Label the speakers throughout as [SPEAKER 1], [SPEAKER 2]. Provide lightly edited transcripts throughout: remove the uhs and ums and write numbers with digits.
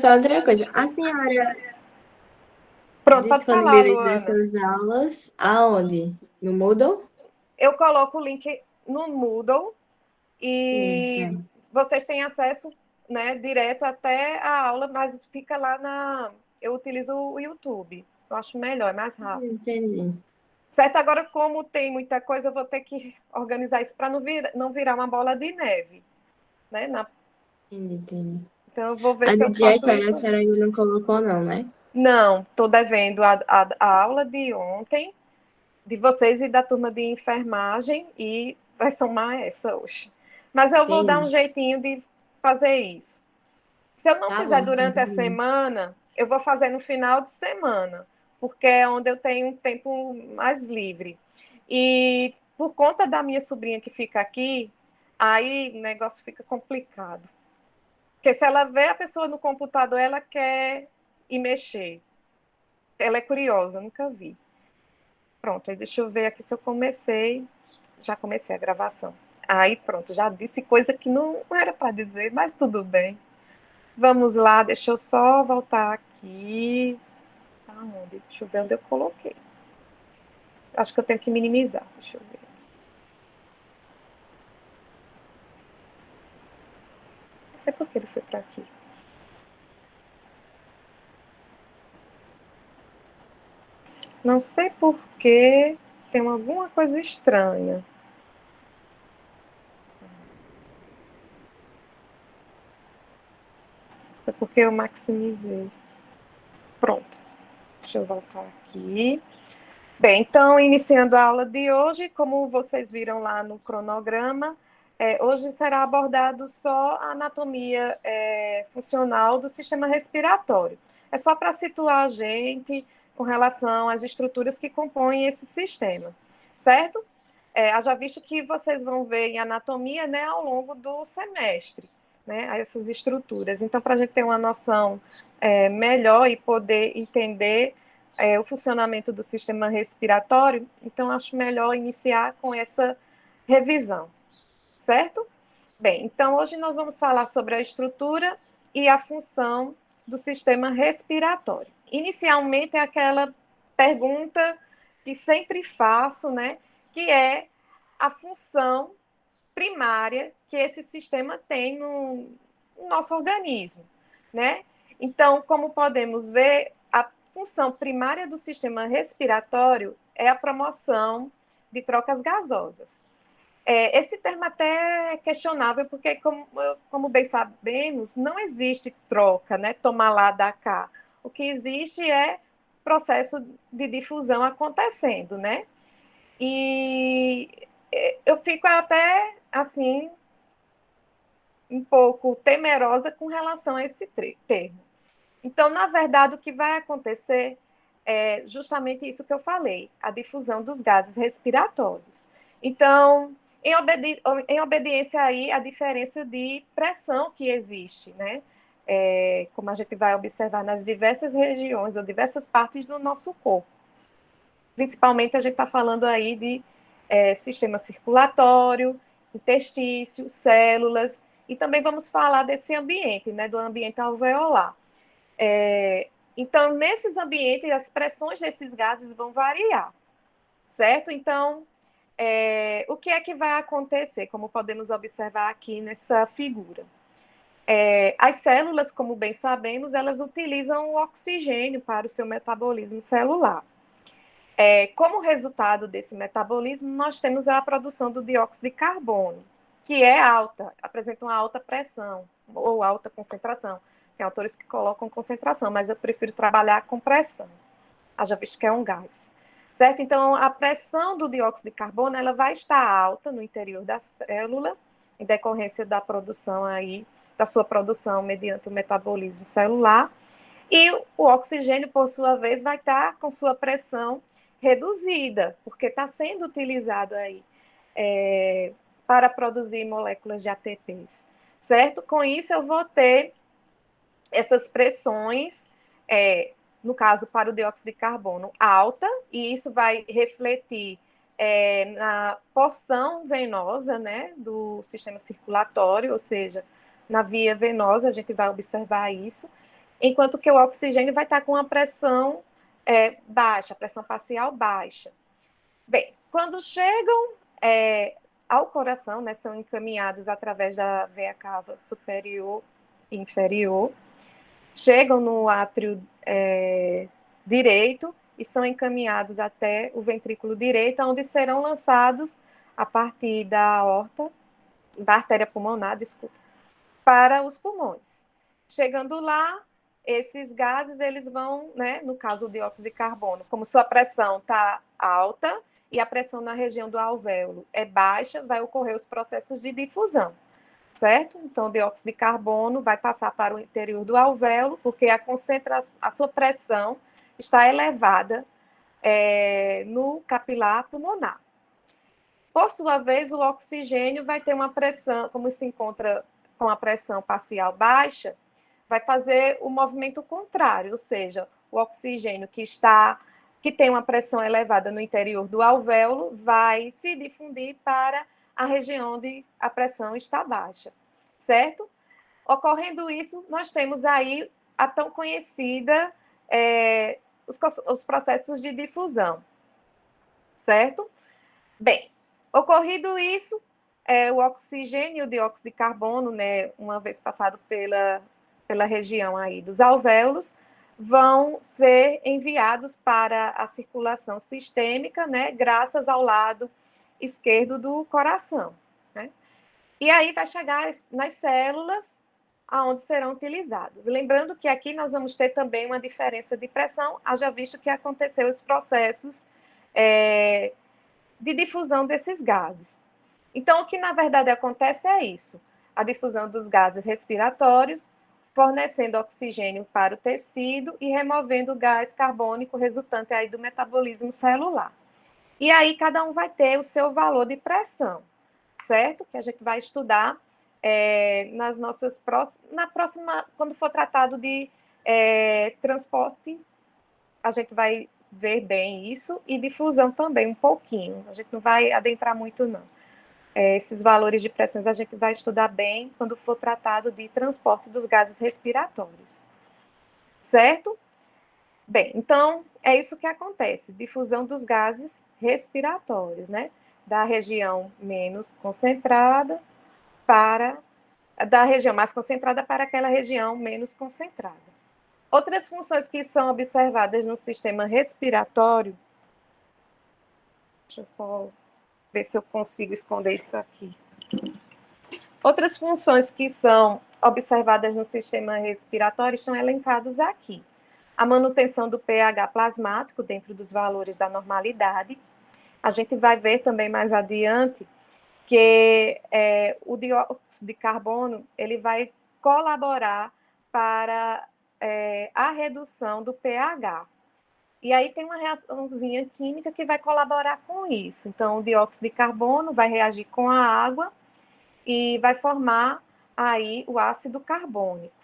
[SPEAKER 1] Só outra coisa, a senhora
[SPEAKER 2] Pronto, pode falar,
[SPEAKER 1] disponibiliza
[SPEAKER 2] Luana.
[SPEAKER 1] essas aulas aonde? No Moodle?
[SPEAKER 2] Eu coloco o link no Moodle
[SPEAKER 1] É.
[SPEAKER 2] e vocês têm acesso, né, direto até a aula, mas fica lá na... Eu utilizo o YouTube. Eu acho melhor, é mais rápido.
[SPEAKER 1] Entendi.
[SPEAKER 2] Certo? Agora, como tem muita coisa, eu vou ter que organizar isso para não virar uma bola de neve. Né?
[SPEAKER 1] Entendi.
[SPEAKER 2] Então, eu vou ver
[SPEAKER 1] A
[SPEAKER 2] se eu
[SPEAKER 1] DJ
[SPEAKER 2] faço
[SPEAKER 1] a
[SPEAKER 2] isso.
[SPEAKER 1] senhora ainda não colocou, não, né?
[SPEAKER 2] Não, estou devendo a aula de ontem, de vocês e da turma de enfermagem, e vai somar essa hoje. Mas eu vou dar um
[SPEAKER 1] Entendi.
[SPEAKER 2] jeitinho de fazer isso. Se eu não
[SPEAKER 1] Tá
[SPEAKER 2] fizer
[SPEAKER 1] bom, sem
[SPEAKER 2] durante a
[SPEAKER 1] problema.
[SPEAKER 2] semana, eu vou fazer no final de semana, porque é onde eu tenho um tempo mais livre. E por conta da minha sobrinha que fica aqui, aí o negócio fica complicado. Porque se ela vê a pessoa no computador, ela quer ir mexer. Ela é curiosa, nunca vi. Pronto, aí deixa eu ver aqui se eu comecei. Já comecei a gravação. Aí pronto, já disse coisa que não era para dizer, mas tudo bem. Vamos lá, deixa eu só voltar aqui. Aonde? Deixa eu ver onde eu coloquei. Acho que eu tenho que minimizar. Deixa eu ver. Não sei por que ele foi para aqui. Não sei por que tem alguma coisa estranha. Foi porque eu maximizei. Pronto. Deixa eu voltar aqui. Bem, então, iniciando a aula de hoje, como vocês viram lá no cronograma, hoje será abordado só a anatomia funcional do sistema respiratório. É só para situar a gente com relação às estruturas que compõem esse sistema, certo? Haja visto que vocês vão ver em anatomia, né, ao longo do semestre, né, essas estruturas. Então, para a gente ter uma noção melhor e poder entender o funcionamento do sistema respiratório, então acho melhor iniciar com essa revisão, certo? Bem, então hoje nós vamos falar sobre a estrutura e a função do sistema respiratório. Inicialmente é aquela pergunta que sempre faço, né, que é a função primária que esse sistema tem no nosso organismo, né? Então, como podemos ver, a função primária do sistema respiratório é a promoção de trocas gasosas. Esse termo até é questionável, porque, como bem sabemos, não existe troca, né? Tomar lá, dar cá. O que existe é processo de difusão acontecendo, né? E eu fico até, assim, um pouco temerosa com relação a esse termo. Então, na verdade, o que vai acontecer é justamente isso que eu falei, a difusão dos gases respiratórios. Então, em obediência aí à diferença de pressão que existe, né? Como a gente vai observar nas diversas regiões ou diversas partes do nosso corpo. Principalmente a gente está falando aí de sistema circulatório, interstício, células, e também vamos falar desse ambiente, né, do ambiente alveolar. Então, nesses ambientes, as pressões desses gases vão variar, certo? Então, o que é que vai acontecer, como podemos observar aqui nessa figura? As células, como bem sabemos, elas utilizam o oxigênio para o seu metabolismo celular. Como resultado desse metabolismo, nós temos a produção do dióxido de carbono, que é alta, apresenta uma alta pressão ou alta concentração. Tem autores que colocam concentração, mas eu prefiro trabalhar com pressão, haja visto que é um gás. Certo? Então, a pressão do dióxido de carbono ela vai estar alta no interior da célula, em decorrência da produção aí, da sua produção mediante o metabolismo celular, e o oxigênio, por sua vez, vai estar com sua pressão reduzida, porque está sendo utilizado aí para produzir moléculas de ATPs, certo? Com isso, eu vou ter essas pressões, no caso, para o dióxido de carbono, alta, e isso vai refletir na porção venosa, né, do sistema circulatório, ou seja, na via venosa, a gente vai observar isso, enquanto que o oxigênio vai estar com a pressão baixa, a pressão parcial baixa. Bem, quando chegam ao coração, né, são encaminhados através da veia cava superior e inferior, chegam no átrio direito e são encaminhados até o ventrículo direito, onde serão lançados a partir da aorta, da artéria pulmonar, desculpa, para os pulmões. Chegando lá, esses gases, eles vão, né, no caso o dióxido de carbono, como sua pressão está alta e a pressão na região do alvéolo é baixa, vai ocorrer os processos de difusão, certo? Então, o dióxido de carbono vai passar para o interior do alvéolo, porque a sua pressão está elevada no capilar pulmonar. Por sua vez, o oxigênio vai ter uma pressão, como se encontra com a pressão parcial baixa, vai fazer o movimento contrário, ou seja, o oxigênio que tem uma pressão elevada no interior do alvéolo vai se difundir para a região onde a pressão está baixa, certo? Ocorrendo isso, nós temos aí a tão conhecida os processos de difusão, certo? Bem, ocorrido isso, o oxigênio e o dióxido de carbono, né, uma vez passado pela região aí dos alvéolos, vão ser enviados para a circulação sistêmica, né, graças ao lado esquerdo do coração, né? E aí vai chegar nas células aonde serão utilizados. Lembrando que aqui nós vamos ter também uma diferença de pressão, haja visto que aconteceu os processos de difusão desses gases. Então, o que na verdade acontece é isso: a difusão dos gases respiratórios, fornecendo oxigênio para o tecido e removendo o gás carbônico resultante aí do metabolismo celular. E aí cada um vai ter o seu valor de pressão, certo? Que a gente vai estudar na próxima, quando for tratado de transporte, a gente vai ver bem isso, e difusão também, um pouquinho. A gente não vai adentrar muito, não. Esses valores de pressões a gente vai estudar bem quando for tratado de transporte dos gases respiratórios. Certo? Bem, então, é isso que acontece, difusão dos gases respiratórios, né? Da região menos concentrada da região mais concentrada para aquela região menos concentrada. Outras funções que são observadas no sistema respiratório, deixa eu só ver se eu consigo esconder isso aqui. Outras funções que são observadas no sistema respiratório estão elencadas aqui. A manutenção do pH plasmático dentro dos valores da normalidade. A gente vai ver também mais adiante que o dióxido de carbono ele vai colaborar para a redução do pH. E aí tem uma reaçãozinha química que vai colaborar com isso. Então, o dióxido de carbono vai reagir com a água e vai formar aí o ácido carbônico,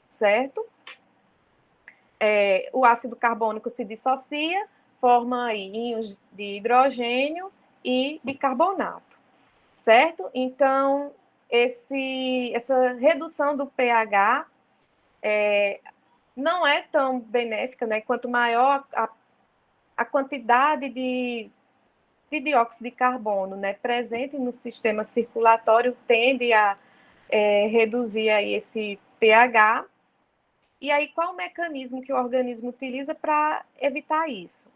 [SPEAKER 2] certo? O ácido carbônico se dissocia, forma aí íons de hidrogênio e bicarbonato, certo? Então, essa redução do pH não é tão benéfica, né? Quanto maior a quantidade de dióxido de carbono, né, presente no sistema circulatório, tende a reduzir aí esse pH. E aí, qual o mecanismo que o organismo utiliza para evitar isso?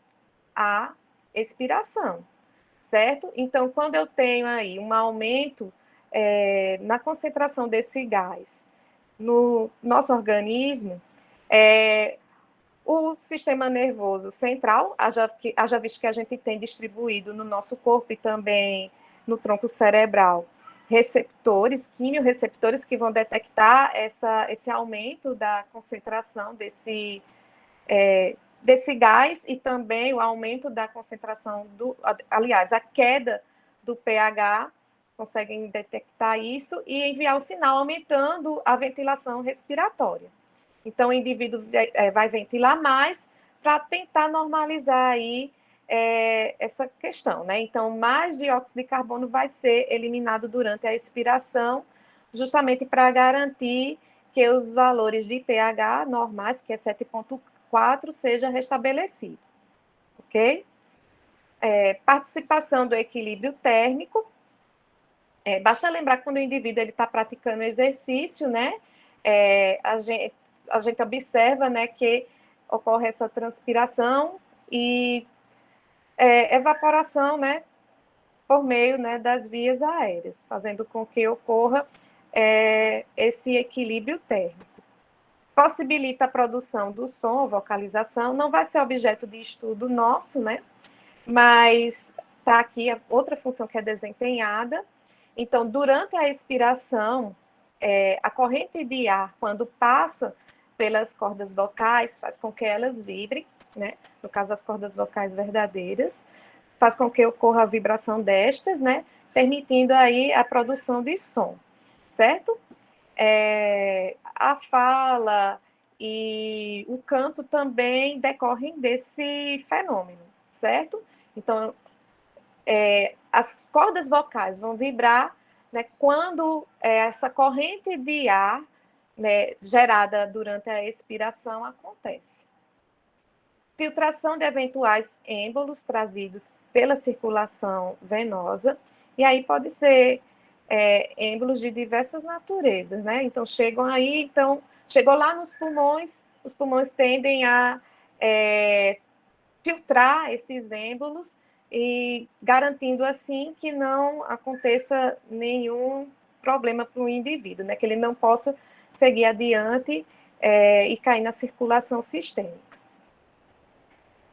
[SPEAKER 2] A expiração, certo? Então, quando eu tenho aí um aumento na concentração desse gás no nosso organismo, o sistema nervoso central, haja visto que a gente tem distribuído no nosso corpo e também no tronco cerebral receptores, quimiorreceptores, que vão detectar esse aumento da concentração desse gás e também o aumento da concentração aliás, a queda do pH, conseguem detectar isso e enviar o sinal aumentando a ventilação respiratória. Então, o indivíduo vai ventilar mais para tentar normalizar aí essa questão, né? Então, mais dióxido de carbono vai ser eliminado durante a expiração, justamente para garantir que os valores de pH normais, que é 7,4, seja restabelecido, ok? Participação do equilíbrio térmico. Basta lembrar que quando o indivíduo está praticando exercício, né, a gente observa, né, que ocorre essa transpiração e evaporação, né, por meio, né, das vias aéreas, fazendo com que ocorra esse equilíbrio térmico. Possibilita a produção do som, vocalização, não vai ser objeto de estudo nosso, né, mas está aqui a outra função que é desempenhada. Então, durante a expiração, a corrente de ar, quando passa pelas cordas vocais, faz com que elas vibrem, né? No caso, as cordas vocais verdadeiras, faz com que ocorra a vibração destas, né? Permitindo aí a produção de som, certo? A fala e o canto também decorrem desse fenômeno, certo? Então, as cordas vocais vão vibrar, né, quando essa corrente de ar, né, gerada durante a expiração acontece. Filtração de eventuais êmbolos trazidos pela circulação venosa, e aí pode ser êmbolos de diversas naturezas, né? Então, chegou lá nos pulmões, os pulmões tendem a filtrar esses êmbolos e garantindo, assim, que não aconteça nenhum problema para o indivíduo, né? Que ele não possa seguir adiante e cair na circulação sistêmica.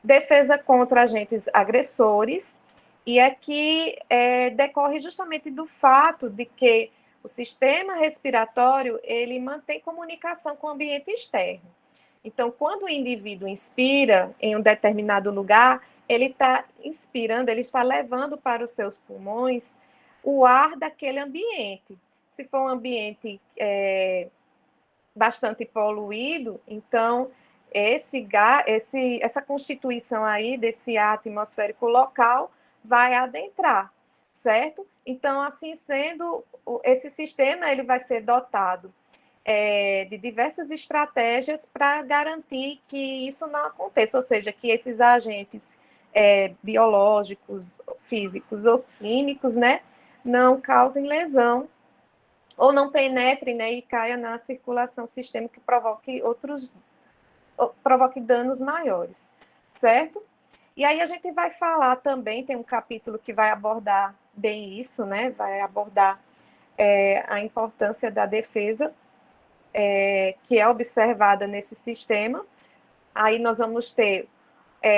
[SPEAKER 2] Defesa contra agentes agressores, e aqui decorre justamente do fato de que o sistema respiratório, ele mantém comunicação com o ambiente externo. Então, quando o indivíduo inspira em um determinado lugar, ele está inspirando, ele está levando para os seus pulmões o ar daquele ambiente. Se for um ambiente bastante poluído, então essa constituição aí desse ar atmosférico local vai adentrar, certo? Então, assim sendo, esse sistema ele vai ser dotado de diversas estratégias para garantir que isso não aconteça, ou seja, que esses agentes biológicos, físicos ou químicos, né, não causem lesão ou não penetrem, né, e caia na circulação sistêmica que provoque danos maiores, certo? E aí a gente vai falar também, tem um capítulo que vai abordar bem isso, né, vai abordar a importância da defesa que é observada nesse sistema. Aí nós vamos ter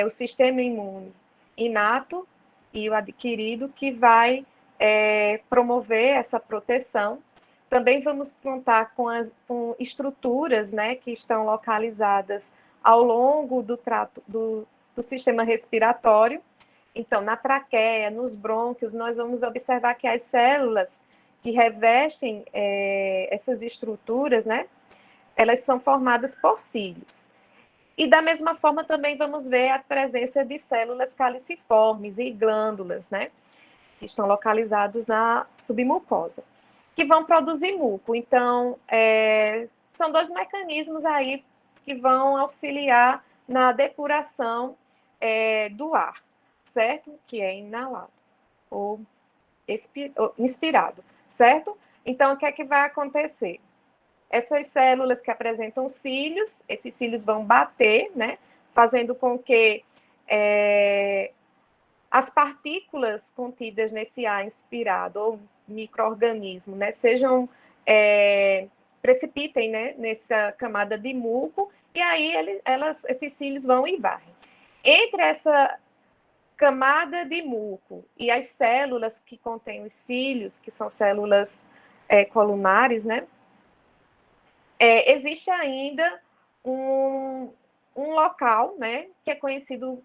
[SPEAKER 2] o sistema imune inato e o adquirido, que vai promover essa proteção. Também vamos contar com estruturas, né, que estão localizadas ao longo do trato do sistema respiratório. Então, na traqueia, nos brônquios, nós vamos observar que as células que revestem essas estruturas, né, elas são formadas por cílios. E da mesma forma também vamos ver a presença de células caliciformes e glândulas, né, que estão localizados na submucosa, que vão produzir muco. Então, são dois mecanismos aí que vão auxiliar na depuração do ar, certo? Que é inalado ou inspirado, certo? Então, o que é que vai acontecer? Essas células que apresentam cílios, esses cílios vão bater, né? Fazendo com que as partículas contidas nesse ar inspirado, ou micro-organismo, né, precipitem, né, nessa camada de muco, e aí esses cílios vão e varrem. Entre essa camada de muco e as células que contêm os cílios, que são células colunares, né, existe ainda um local, né, que é conhecido,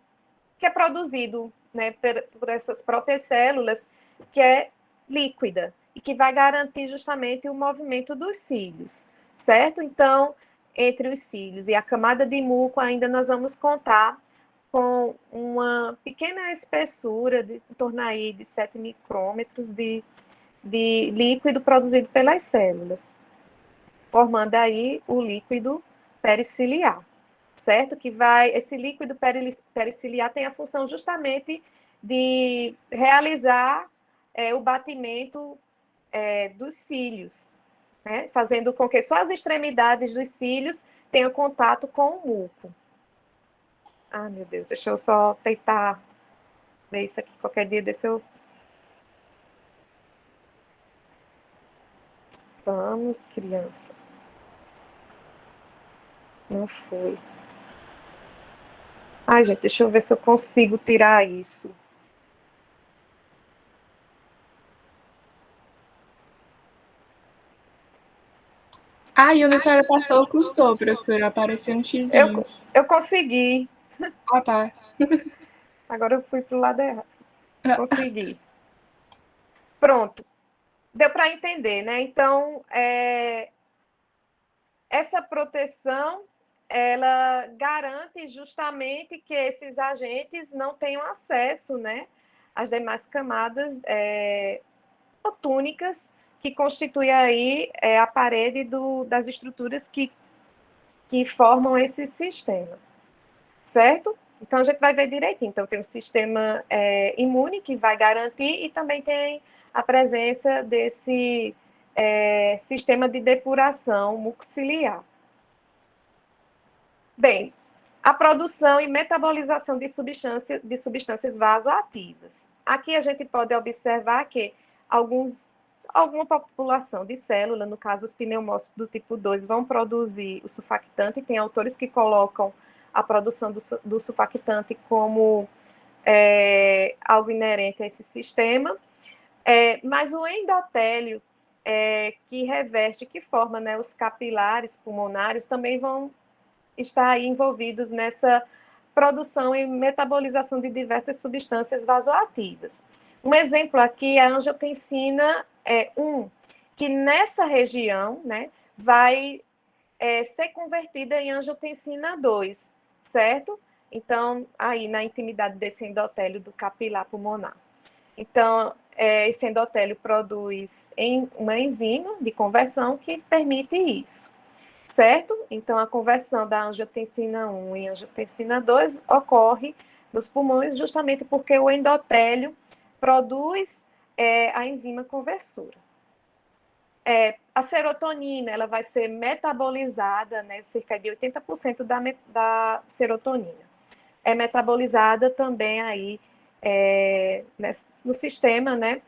[SPEAKER 2] que é produzido, né, por essas próprias células, que é líquida, e que vai garantir justamente o movimento dos cílios, certo? Então, entre os cílios e a camada de muco, ainda nós vamos contar com uma pequena espessura, em torno aí de 7 micrômetros de líquido produzido pelas células. formando aí o líquido periciliar, certo? Esse líquido periciliar tem a função justamente de realizar o batimento dos cílios, né? Fazendo com que só as extremidades dos cílios tenham contato com o muco. Ah, meu Deus, deixa eu só tentar ver isso aqui. Qualquer dia desse eu... Vamos, criança. Não foi. Ai, gente, deixa eu ver se eu consigo tirar isso.
[SPEAKER 3] Ah, e onde a senhora passou o cursor, professora? Apareceu um xizinho.
[SPEAKER 2] Eu consegui.
[SPEAKER 3] Ah, tá.
[SPEAKER 2] Agora eu fui para o lado errado. Consegui. Pronto. Deu para entender, né? Então, essa proteção, ela garante justamente que esses agentes não tenham acesso, né, às demais camadas fotônicas que constituem aí a parede das estruturas que formam esse sistema, certo? Então, a gente vai ver direitinho. Então, tem um sistema imune que vai garantir e também tem a presença desse sistema de depuração mucociliar. Bem, a produção e metabolização de substâncias vasoativas. Aqui a gente pode observar que alguma população de célula, no caso os pneumócitos do tipo 2, vão produzir o surfactante. Tem autores que colocam a produção do surfactante como algo inerente a esse sistema. Mas o endotélio que reveste, que forma, né, os capilares pulmonares, também vão estar aí envolvidos nessa produção e metabolização de diversas substâncias vasoativas. Um exemplo aqui é a angiotensina 1, que nessa região, né, vai ser convertida em angiotensina 2, certo? Então, aí na intimidade desse endotélio do capilar pulmonar. Então, esse endotélio produz uma enzima de conversão que permite isso, certo? Então, a conversão da angiotensina 1 em angiotensina 2 ocorre nos pulmões justamente porque o endotélio produz a enzima conversora. A serotonina, ela vai ser metabolizada, né, cerca de 80% da serotonina. É metabolizada também aí no sistema, né,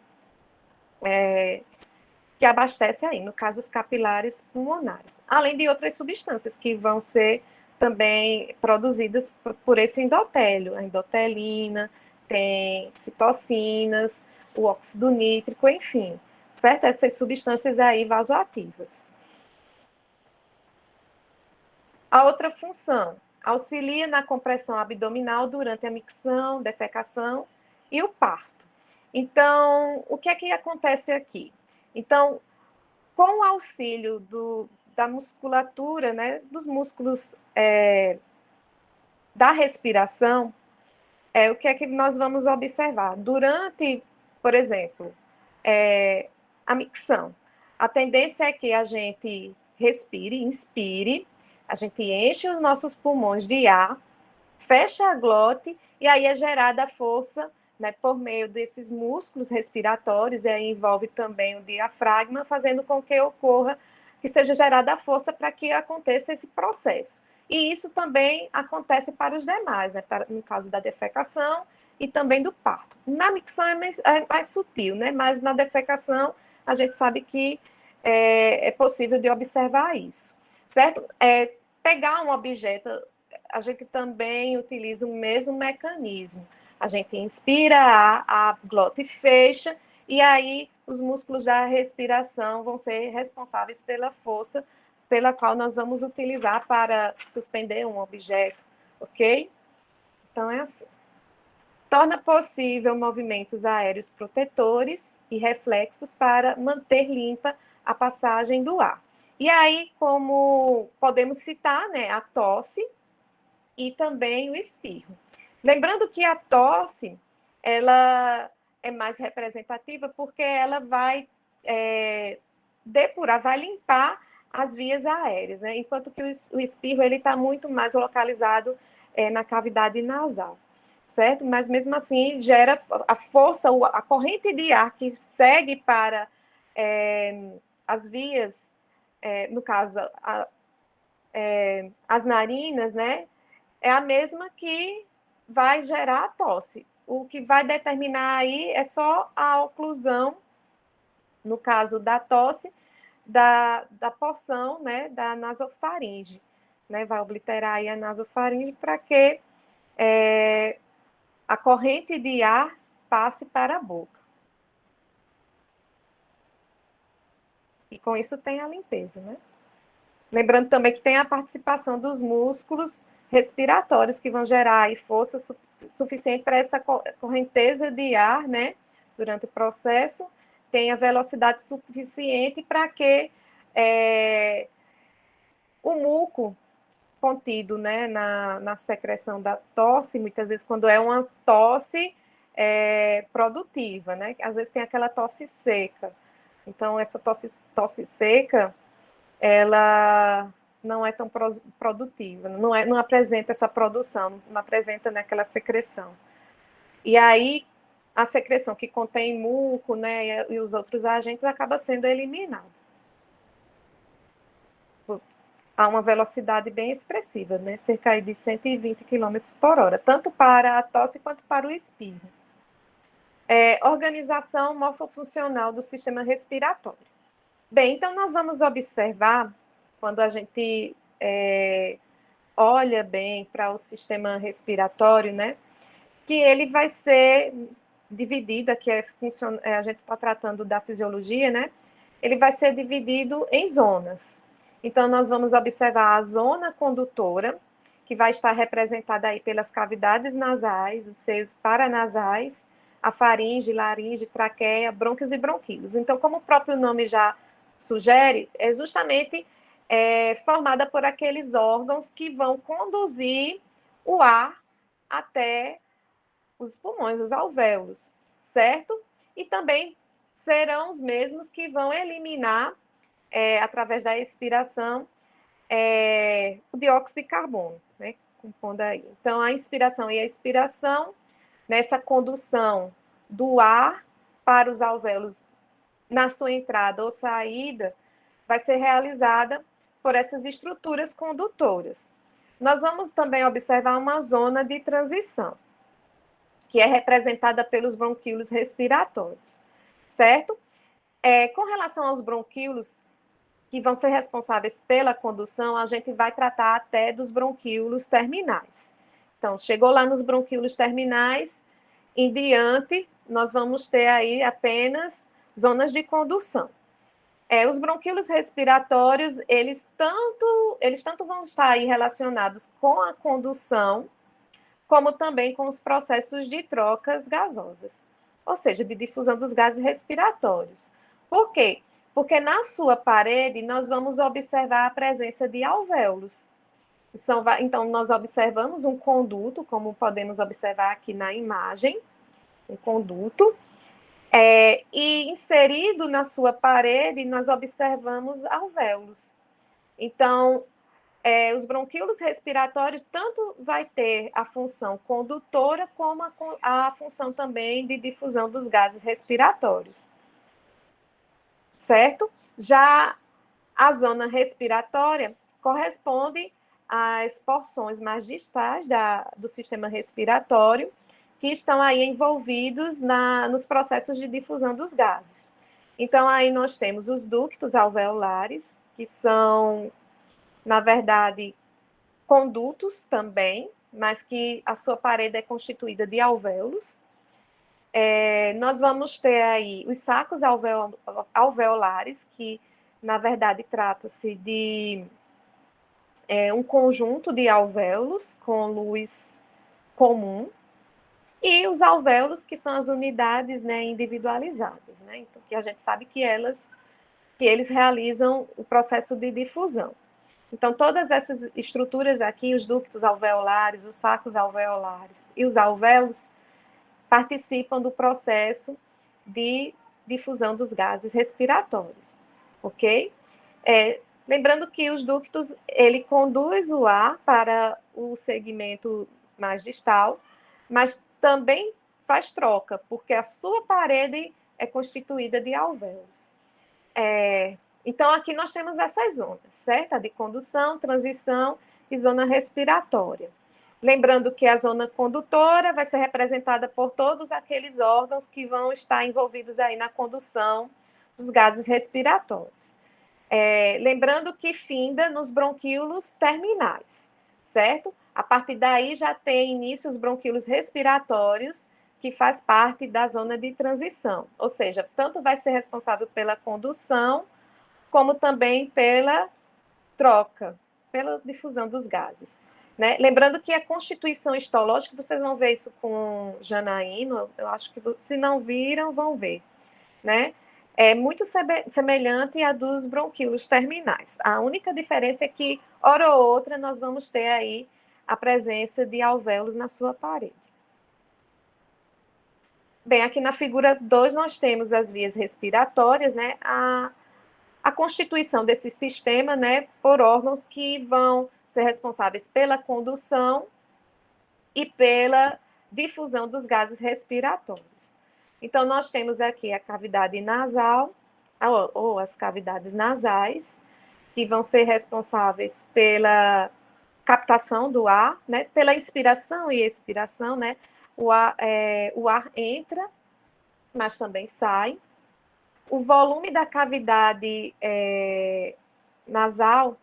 [SPEAKER 2] que abastece aí, no caso, os capilares pulmonares, além de outras substâncias que vão ser também produzidas por esse endotélio, a endotelina, tem citocinas, o óxido nítrico, enfim, certo? Essas substâncias aí vasoativas. A outra função, auxilia na compressão abdominal durante a micção, defecação e o parto. Então, o que é que acontece aqui? Então, com o auxílio da musculatura, né, dos músculos da respiração, o que é que nós vamos observar? Durante, por exemplo, a micção, a tendência é que a gente respire, inspire, a gente enche os nossos pulmões de ar, fecha a glote, e aí é gerada a força, né, por meio desses músculos respiratórios, e aí envolve também o diafragma, fazendo com que ocorra, que seja gerada a força para que aconteça esse processo. E isso também acontece para os demais, né, no caso da defecação e também do parto. Na micção é mais sutil, né, mas na defecação a gente sabe que é possível de observar isso, certo? Pegar um objeto, a gente também utiliza o mesmo mecanismo. A gente inspira a glote fecha, e aí os músculos da respiração vão ser responsáveis pela força pela qual nós vamos utilizar para suspender um objeto, ok? Então, é assim. Torna possível movimentos aéreos protetores e reflexos para manter limpa a passagem do ar. E aí, como podemos citar, né, a tosse e também o espirro. Lembrando que a tosse, ela é mais representativa porque ela vai depurar, vai limpar as vias aéreas, né? Enquanto que o espirro ele está muito mais localizado na cavidade nasal, certo? Mas mesmo assim gera a força, a corrente de ar que segue para as vias, no caso, as narinas, né? É a mesma que vai gerar a tosse. O que vai determinar aí é só a oclusão, no caso da tosse, da porção, né, da nasofaringe, né, vai obliterar aí a nasofaringe para que a corrente de ar passe para a boca. E com isso tem a limpeza, né? Lembrando também que tem a participação dos músculos respiratórios que vão gerar aí força suficiente para essa correnteza de ar, né, durante o processo, tenha velocidade suficiente para que o muco contido, né, na secreção da tosse, muitas vezes quando é uma tosse produtiva, né, às vezes tem aquela tosse seca. Então, essa tosse seca, ela não é tão produtiva, não apresenta essa produção, não apresenta naquela secreção. E aí, a secreção que contém muco, né, e os outros agentes acaba sendo eliminada a uma velocidade bem expressiva, né, cerca de 120 km por hora, tanto para a tosse quanto para o espirro. Organização morfofuncional do sistema respiratório. Bem, então nós vamos observar, quando a gente olha bem para o sistema respiratório, né, que ele vai ser dividido, aqui a gente está tratando da fisiologia, né, ele vai ser dividido em zonas. Então, nós vamos observar a zona condutora, que vai estar representada aí pelas cavidades nasais, os seios paranasais, a faringe, laringe, traqueia, brônquios e bronquíolos. Então, como o próprio nome já sugere, é justamente formada por aqueles órgãos que vão conduzir o ar até os pulmões, os alvéolos, certo? E também serão os mesmos que vão eliminar, através da expiração, o dióxido de carbono, né? Compondo aí. Então, a inspiração e a expiração, nessa condução do ar para os alvéolos, na sua entrada ou saída, vai ser realizada por essas estruturas condutoras. Nós vamos também observar uma zona de transição, que é representada pelos bronquíolos respiratórios, certo? Com relação aos bronquíolos, que vão ser responsáveis pela condução, a gente vai tratar até dos bronquíolos terminais. Então, chegou lá nos bronquíolos terminais, em diante, nós vamos ter aí apenas zonas de condução. Os bronquíolos respiratórios, eles tanto vão estar aí relacionados com a condução, como também com os processos de trocas gasosas, ou seja, de difusão dos gases respiratórios. Por quê? Porque na sua parede nós vamos observar a presença de alvéolos. Então, nós observamos um conduto, como podemos observar aqui na imagem, um conduto, e inserido na sua parede nós observamos alvéolos. Então, os bronquíolos respiratórios tanto vai ter a função condutora como a função também de difusão dos gases respiratórios, certo? Já a zona respiratória corresponde às porções mais distais do sistema respiratório, que estão aí envolvidos nos processos de difusão dos gases. Então, aí nós temos os ductos alveolares, que são, na verdade, condutos também, mas que a sua parede é constituída de alvéolos. Nós vamos ter aí os sacos alveolares, que, na verdade, trata-se de um conjunto de alvéolos com luz comum, e os alvéolos, que são as unidades, né, individualizadas, né? Então, que a gente sabe que eles realizam o processo de difusão. Então, todas essas estruturas aqui, os ductos alveolares, os sacos alveolares e os alvéolos, participam do processo de difusão dos gases respiratórios, ok? Lembrando que os ductos, ele conduz o ar para o segmento mais distal, mas também faz troca, porque a sua parede é constituída de alvéolos. Então, aqui nós temos essas zonas, certo? A de condução, transição e zona respiratória. Lembrando que a zona condutora vai ser representada por todos aqueles órgãos que vão estar envolvidos aí na condução dos gases respiratórios. Lembrando que finda nos bronquíolos terminais, certo? A partir daí já tem início os bronquíolos respiratórios, que faz parte da zona de transição, ou seja, tanto vai ser responsável pela condução, como também pela troca, pela difusão dos gases. Né? Lembrando que a constituição histológica, vocês vão ver isso com Janaíno, eu acho que se não viram, vão ver, né? É muito semelhante à dos bronquíolos terminais. A única diferença é que, hora ou outra, nós vamos ter aí a presença de alvéolos na sua parede. Bem, aqui na figura 2 nós temos as vias respiratórias, né? A constituição desse sistema, né, por órgãos que vão ser responsáveis pela condução e pela difusão dos gases respiratórios. Então, nós temos aqui a cavidade nasal, ou as cavidades nasais, que vão ser responsáveis pela captação do ar, né, pela inspiração e expiração, né, o ar entra, mas também sai. O volume da cavidade nasal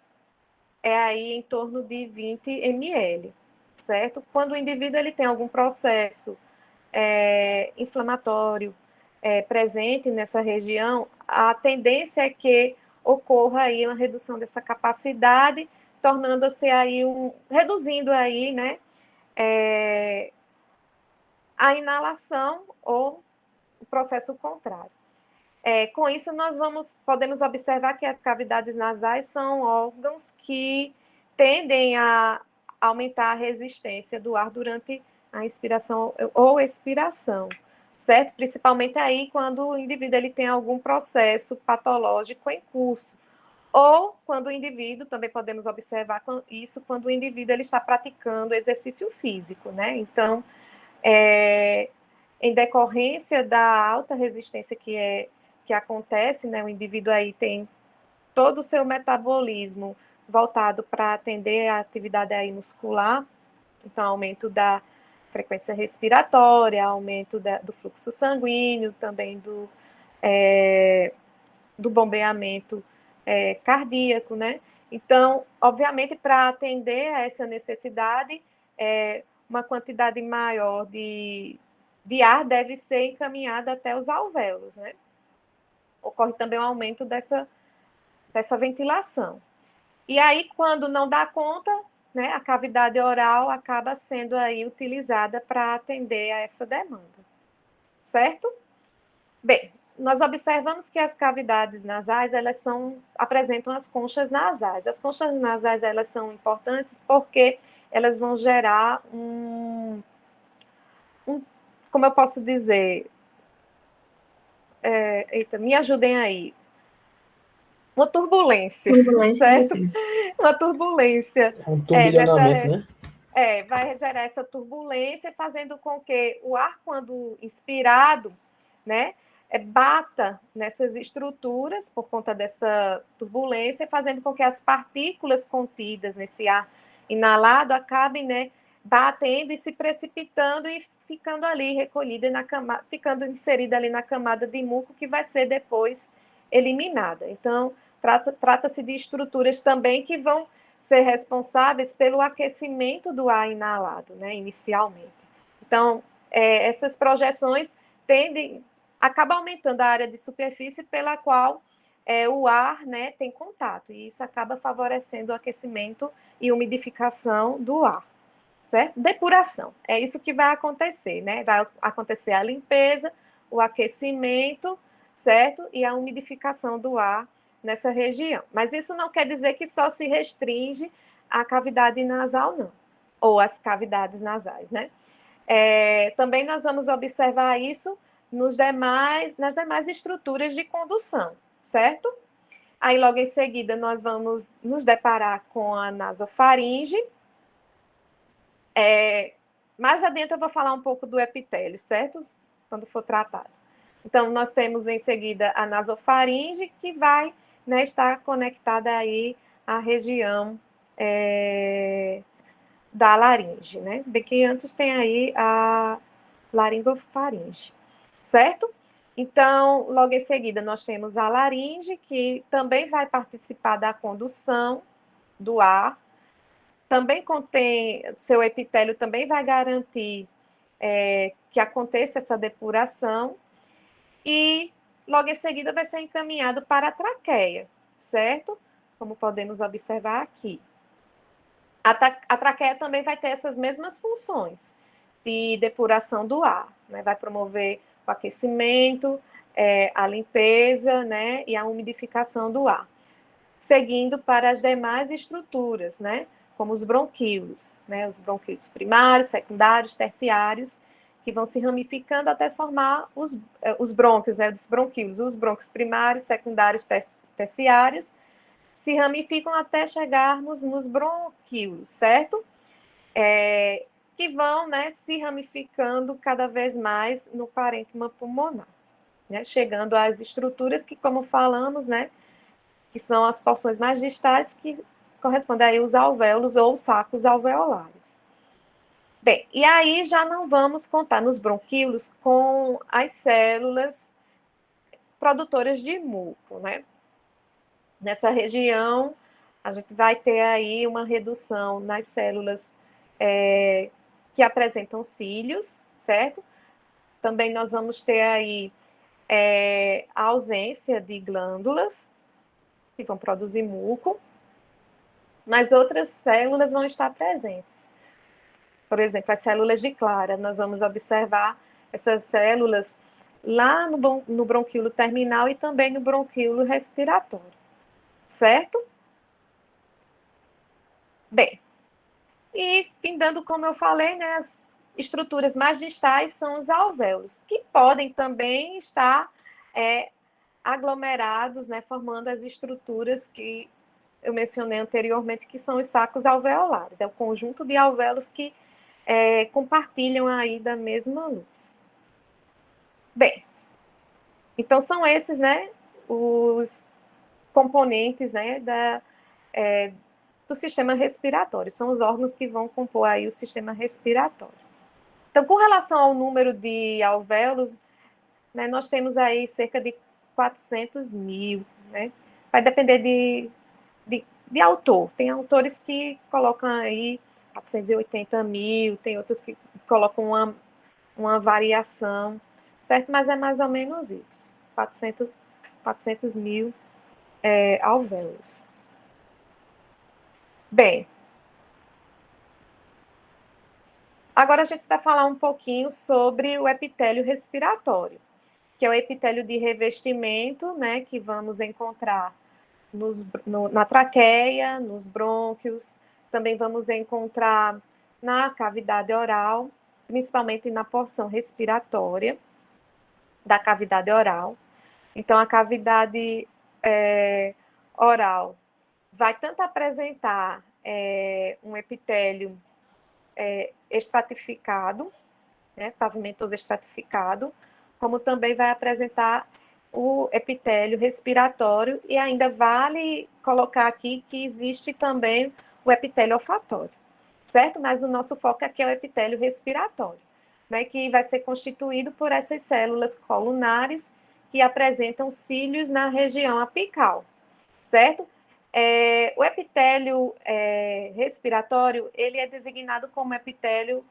[SPEAKER 2] é aí em torno de 20 ml, certo? Quando o indivíduo ele tem algum processo inflamatório presente nessa região, a tendência é que ocorra aí uma redução dessa capacidade, tornando-se aí reduzindo aí, né, a inalação ou o processo contrário. Com isso, nós podemos observar que as cavidades nasais são órgãos que tendem a aumentar a resistência do ar durante a inspiração ou expiração, certo? Principalmente aí quando o indivíduo ele tem algum processo patológico em curso, ou quando o indivíduo, também podemos observar isso quando o indivíduo ele está praticando exercício físico, né? Então, em decorrência da alta resistência que acontece, né? O indivíduo aí tem todo o seu metabolismo voltado para atender a atividade aí muscular, então aumento da frequência respiratória, aumento do fluxo sanguíneo, também do bombeamento cardíaco, né? Então, obviamente, para atender a essa necessidade, uma quantidade maior de ar deve ser encaminhada até os alvéolos, né? Ocorre também um aumento dessa ventilação. E aí, quando não dá conta, né, a cavidade oral acaba sendo aí utilizada para atender a essa demanda, certo? Bem, nós observamos que as cavidades nasais, elas apresentam as conchas nasais. As conchas nasais, elas são importantes porque elas vão gerar como eu posso dizer, me ajudem aí, uma turbulência, certo?
[SPEAKER 1] Sim.
[SPEAKER 2] Uma turbulência.
[SPEAKER 4] Um turbilhonamento, né?
[SPEAKER 2] Vai gerar essa turbulência, fazendo com que o ar, quando inspirado, né, bata nessas estruturas por conta dessa turbulência, fazendo com que as partículas contidas nesse ar inalado acabem, né, batendo e se precipitando e ficando ali recolhida na camada, ficando inserida ali na camada de muco que vai ser depois eliminada. Então, trata-se de estruturas também que vão ser responsáveis pelo aquecimento do ar inalado, né, inicialmente. Então, essas projeções acabam aumentando a área de superfície pela qual o ar, né, tem contato, e isso acaba favorecendo o aquecimento e umidificação do ar, certo? Depuração, é isso que vai acontecer, né? Vai acontecer a limpeza, o aquecimento, certo? E a umidificação do ar nessa região. Mas isso não quer dizer que só se restringe à cavidade nasal, não, ou às cavidades nasais, né? Também nós vamos observar isso nas demais estruturas de condução, certo? Aí, logo em seguida, nós vamos nos deparar com a nasofaringe. Mais adiante eu vou falar um pouco do epitélio, certo? Quando for tratado. Então, nós temos em seguida a nasofaringe, que vai, né, estar conectada aí à região da laringe, né? Bem que antes tem aí a laringofaringe, certo? Então, logo em seguida, nós temos a laringe, que também vai participar da condução do ar, também contém, seu epitélio também vai garantir que aconteça essa depuração, e logo em seguida vai ser encaminhado para a traqueia, certo? Como podemos observar aqui. A traqueia também vai ter essas mesmas funções de depuração do ar, né? Vai promover o aquecimento, a limpeza, né? E a umidificação do ar. Seguindo para as demais estruturas, né? Como os bronquíolos, né? Os bronquíolos primários, secundários, terciários, que vão se ramificando até formar os brônquios, né? Os bronquíolos, os brônquios primários, secundários, terciários, se ramificam até chegarmos nos bronquíolos, certo? Que vão, né, se ramificando cada vez mais no parênquima pulmonar, né? Chegando às estruturas que, como falamos, né, que são as porções mais distais, que correspondem aí aos alvéolos ou sacos alveolares. Bem, e aí já não vamos contar nos bronquíolos com as células produtoras de muco, né? Nessa região, a gente vai ter aí uma redução nas células que apresentam cílios, certo? Também nós vamos ter aí a ausência de glândulas, que vão produzir muco, mas outras células vão estar presentes. Por exemplo, as células de Clara, nós vamos observar essas células lá no bronquíolo terminal e também no bronquíolo respiratório, certo? Bem, e findando, como eu falei, né, as estruturas mais distais são os alvéolos, que podem também estar aglomerados, né, formando as estruturas que eu mencionei anteriormente, que são os sacos alveolares. É o conjunto de alvéolos que compartilham aí da mesma luz. Bem, então são esses, né, os componentes, né, do sistema respiratório. São os órgãos que vão compor aí o sistema respiratório. Então, com relação ao número de alvéolos, né, nós temos aí cerca de 400 mil, né? Vai depender de autor. Tem autores que colocam aí 480 mil, tem outros que colocam uma variação, certo? Mas é mais ou menos isso, 400 mil alvéolos. Bem, agora a gente vai falar um pouquinho sobre o epitélio respiratório, que é o epitélio de revestimento, né, que vamos encontrar na traqueia, nos brônquios, também vamos encontrar na cavidade oral, principalmente na porção respiratória da cavidade oral. Então, a cavidade oral vai tanto apresentar um epitélio estratificado, né, pavimentoso estratificado, como também vai apresentar o epitélio respiratório, e ainda vale colocar aqui que existe também o epitélio olfatório, certo? Mas o nosso foco aqui é o epitélio respiratório, né, que vai ser constituído por essas células colunares que apresentam cílios na região apical, certo? O epitélio respiratório, ele é designado como epitélio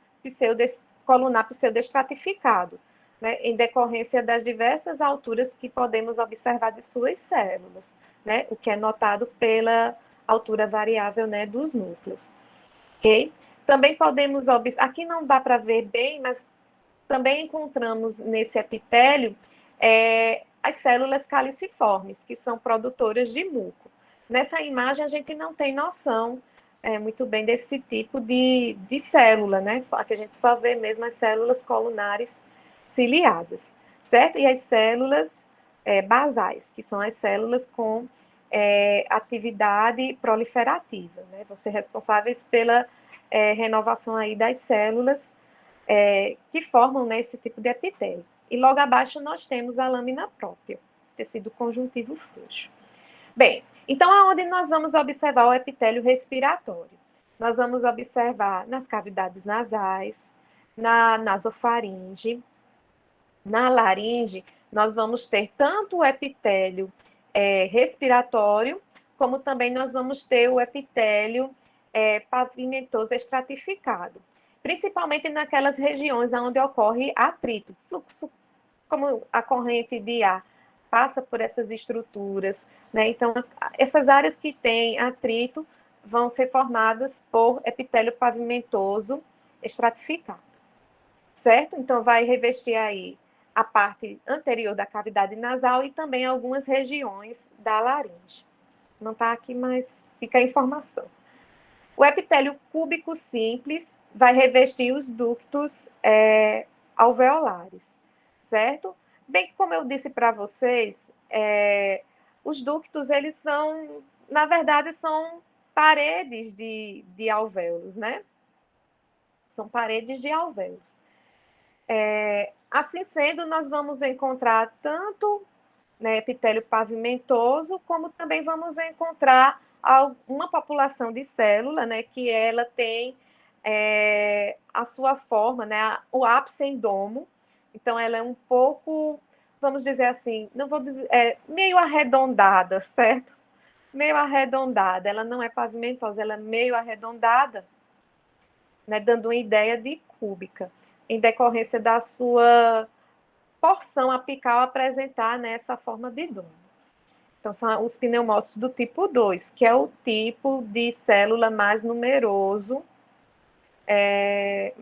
[SPEAKER 2] colunar pseudoestratificado, né, em decorrência das diversas alturas que podemos observar de suas células, né, o que é notado pela altura variável, né, dos núcleos. Ok? Também podemos observar, aqui não dá para ver bem, mas também encontramos nesse epitélio as células caliciformes, que são produtoras de muco. Nessa imagem, a gente não tem noção muito bem desse tipo de célula, né? Só que a gente só vê mesmo as células colunares ciliadas, certo? E as células basais, que são as células com atividade proliferativa, né? Vão ser responsáveis pela renovação aí das células que formam, né, esse tipo de epitélio. E logo abaixo nós temos a lâmina própria, tecido conjuntivo frouxo. Bem, então aonde nós vamos observar o epitélio respiratório? Nós vamos observar nas cavidades nasais, na nasofaringe, na laringe, nós vamos ter tanto o epitélio respiratório, como também nós vamos ter o epitélio pavimentoso estratificado, principalmente naquelas regiões onde ocorre atrito, fluxo, como a corrente de ar passa por essas estruturas, né? Então, essas áreas que têm atrito vão ser formadas por epitélio pavimentoso estratificado, certo? Então, vai revestir aí a parte anterior da cavidade nasal e também algumas regiões da laringe. Não está aqui, mas fica a informação. O epitélio cúbico simples vai revestir os ductos alveolares, certo? Bem, como eu disse para vocês, os ductos, eles são, na verdade, são paredes de alvéolos, né? São paredes de alvéolos. Assim sendo, nós vamos encontrar tanto, né, epitélio pavimentoso, como também vamos encontrar uma população de célula, né, que ela tem a sua forma, né, o ápice endomo. Então, ela é um pouco, vamos dizer assim, não vou dizer, meio arredondada, certo? Meio arredondada. Ela não é pavimentosa, ela é meio arredondada, né, dando uma ideia de cúbica, em decorrência da sua porção apical apresentar, né, essa forma de domo. Então, são os pneumócitos do tipo 2, que é o tipo de célula mais numeroso, é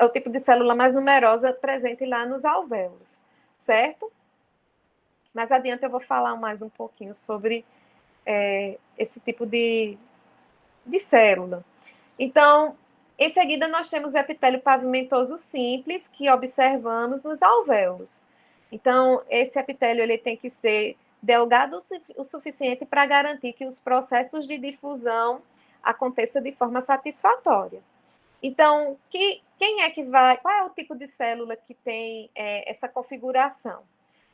[SPEAKER 2] o tipo de célula mais numerosa presente lá nos alvéolos, certo? Mais adiante eu vou falar mais um pouquinho sobre esse tipo de célula. Então, em seguida, nós temos o epitélio pavimentoso simples, que observamos nos alvéolos. Então, esse epitélio ele tem que ser delgado o suficiente para garantir que os processos de difusão aconteçam de forma satisfatória. Então, quem é que vai... Qual é o tipo de célula que tem essa configuração?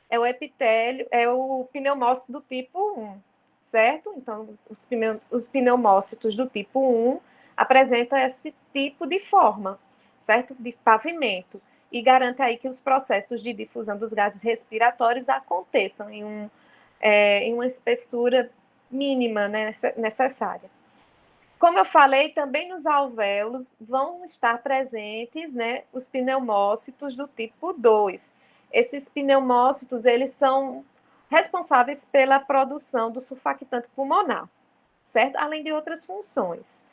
[SPEAKER 2] É o epitélio, é o pneumócito do tipo 1, certo? Então, os pneumócitos do tipo 1 apresentam esse tipo de forma, certo? De pavimento. E garante aí que os processos de difusão dos gases respiratórios aconteçam em uma espessura mínima, né, necessária. Como eu falei, também nos alvéolos vão estar presentes, né, os pneumócitos do tipo 2. Esses pneumócitos, eles são responsáveis pela produção do surfactante pulmonar, certo? Além de outras funções.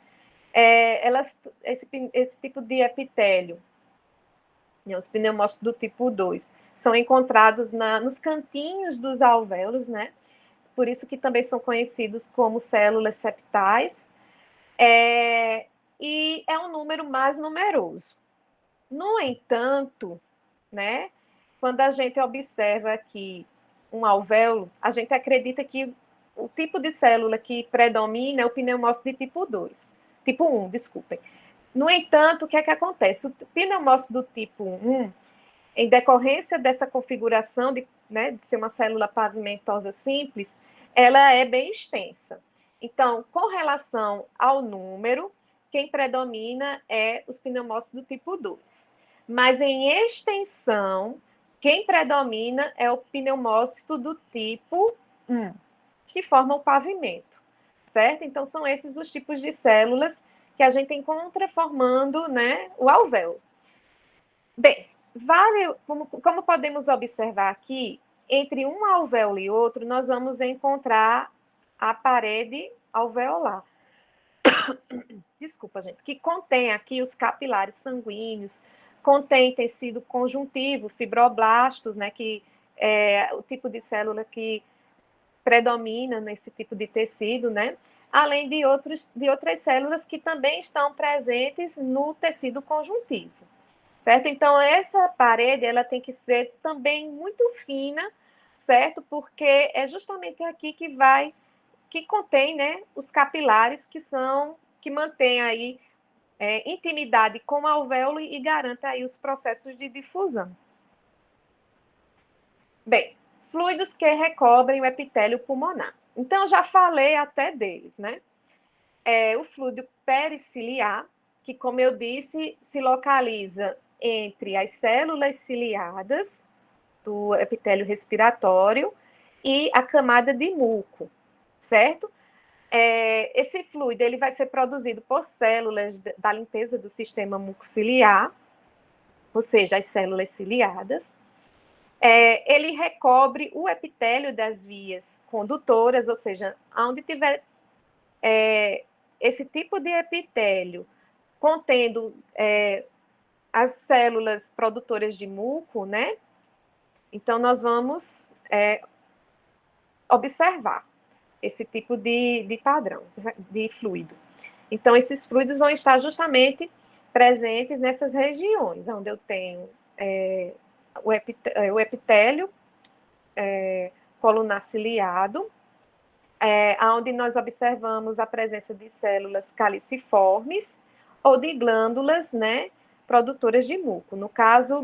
[SPEAKER 2] Esse tipo de epitélio, né, os pneumócitos do tipo 2, são encontrados nos cantinhos dos alvéolos, né? Por isso que também são conhecidos como células septais, e é um número mais numeroso. No entanto, né, quando a gente observa aqui um alvéolo, a gente acredita que o tipo de célula que predomina é o pneumócito de tipo 2, tipo 1, desculpem. No entanto, o que é que acontece? O pneumócito do tipo 1, em decorrência dessa configuração de ser uma célula pavimentosa simples, ela é bem extensa. Então, com relação ao número, quem predomina é os pneumócitos do tipo 2. Mas em extensão, quem predomina é o pneumócito do tipo 1, que forma o pavimento, certo? Então, são esses os tipos de células que a gente encontra formando, né, o alvéolo. Bem, como podemos observar aqui, entre um alvéolo e outro, nós vamos encontrar a parede alveolar. Desculpa, gente, que contém aqui os capilares sanguíneos, contém tecido conjuntivo, fibroblastos, né, que é o tipo de célula que predomina nesse tipo de tecido, né, além de outras células que também estão presentes no tecido conjuntivo, certo? Então, essa parede, ela tem que ser também muito fina certo? Porque é justamente aqui que contém, né, os capilares que mantêm aí intimidade com o alvéolo e garanta aí os processos de difusão. Bem, fluidos que recobrem o epitélio pulmonar. Então, já falei até deles, né? O fluido periciliar, que, como eu disse, se localiza entre as células ciliadas do epitélio respiratório e a camada de muco, certo? Esse fluido ele vai ser produzido por células da limpeza do sistema mucociliar, ou seja, as células ciliadas. Ele recobre o epitélio das vias condutoras, ou seja, onde tiver esse tipo de epitélio contendo as células produtoras de muco, né? Então, nós vamos observar esse tipo de padrão, de fluido. Então, esses fluidos vão estar justamente presentes nessas regiões, onde eu tenho o epitélio colunar ciliado, onde nós observamos a presença de células caliciformes ou de glândulas, né, produtoras de muco. No caso,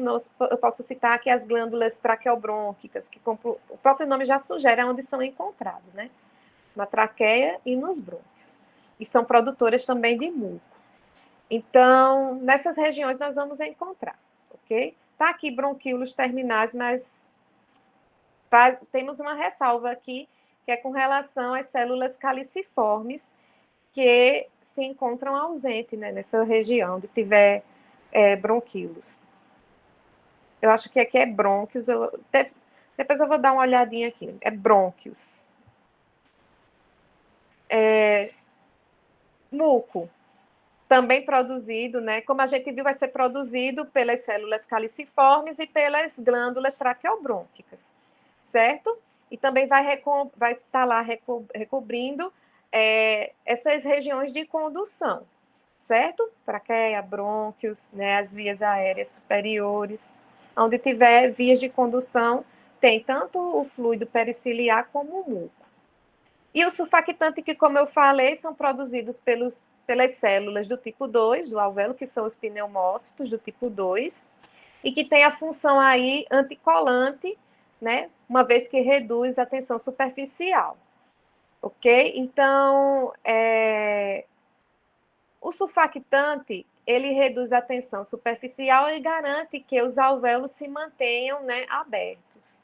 [SPEAKER 2] eu posso citar aqui as glândulas traqueobrônquicas, que o próprio nome já sugere onde são encontrados, né, na traqueia e nos brônquios. E são produtoras também de muco. Então, nessas regiões nós vamos encontrar, ok? Tá aqui bronquíolos terminais, mas temos uma ressalva aqui, que é com relação às células caliciformes, que se encontram ausentes, né, nessa região, onde tiver bronquíolos. Eu acho que aqui é brônquios, depois eu vou dar uma olhadinha aqui, é brônquios. Muco, também produzido, né, como a gente viu, vai ser produzido pelas células caliciformes e pelas glândulas traqueobrônquicas, certo? E também vai estar lá recobrindo essas regiões de condução, certo? Traqueia, brônquios, né, as vias aéreas superiores. Onde tiver vias de condução, tem tanto o fluido periciliar como o muco. E o surfactante, que, como eu falei, são produzidos pelas células do tipo 2, do alvéolo, que são os pneumócitos do tipo 2, e que tem a função aí anticolante, né? Uma vez que reduz a tensão superficial. Ok? Então, o surfactante, ele reduz a tensão superficial e garante que os alvéolos se mantenham, né, abertos.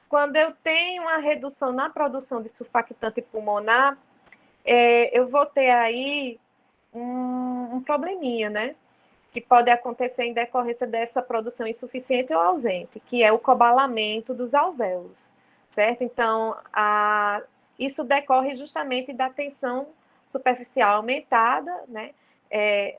[SPEAKER 2] Quando eu tenho uma redução na produção de surfactante pulmonar, eu vou ter aí um probleminha, né? Que pode acontecer em decorrência dessa produção insuficiente ou ausente, que é o cobalamento dos alvéolos, certo? Então, isso decorre justamente da tensão superficial aumentada, né?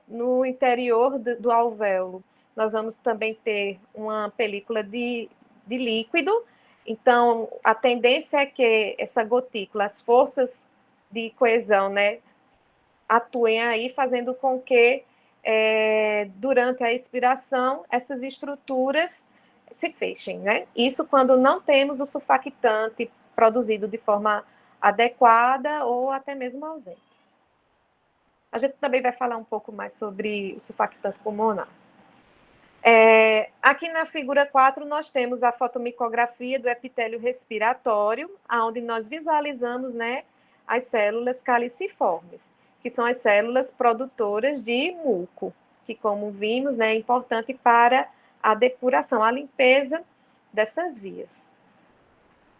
[SPEAKER 2] No interior do alvéolo, nós vamos também ter uma película de líquido. Então, a tendência é que essa gotícula, as forças de coesão, né, atuem aí, fazendo com que, durante a expiração, essas estruturas se fechem, né? Isso quando não temos o surfactante produzido de forma adequada ou até mesmo ausente. A gente também vai falar um pouco mais sobre o surfactante pulmonar. Aqui na figura 4, nós temos a fotomicografia do epitélio respiratório, onde nós visualizamos, né, as células caliciformes, que são as células produtoras de muco, que, como vimos, né, é importante para a depuração, a limpeza dessas vias.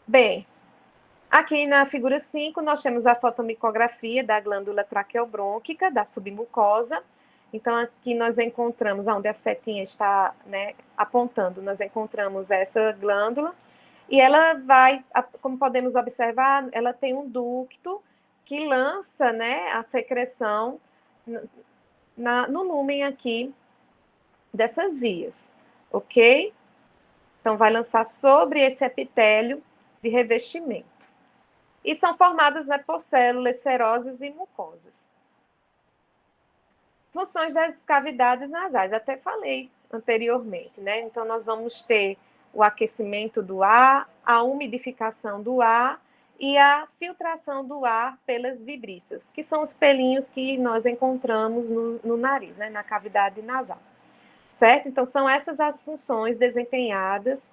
[SPEAKER 2] Bem, aqui na figura 5, nós temos a fotomicografia da glândula traqueobrônquica, da submucosa. Então, aqui nós encontramos, onde a setinha está, né, apontando, nós encontramos essa glândula, e ela vai, como podemos observar, ela tem um ducto que lança, né, a secreção no lúmen aqui dessas vias, ok? Então, vai lançar sobre esse epitélio de revestimento. E são formadas, né, por células serosas e mucosas. Funções das cavidades nasais, até falei anteriormente, né? Então, nós vamos ter o aquecimento do ar, a umidificação do ar e a filtração do ar pelas vibriças, que são os pelinhos que nós encontramos no nariz, né, na cavidade nasal. Certo? Então, são essas as funções desempenhadas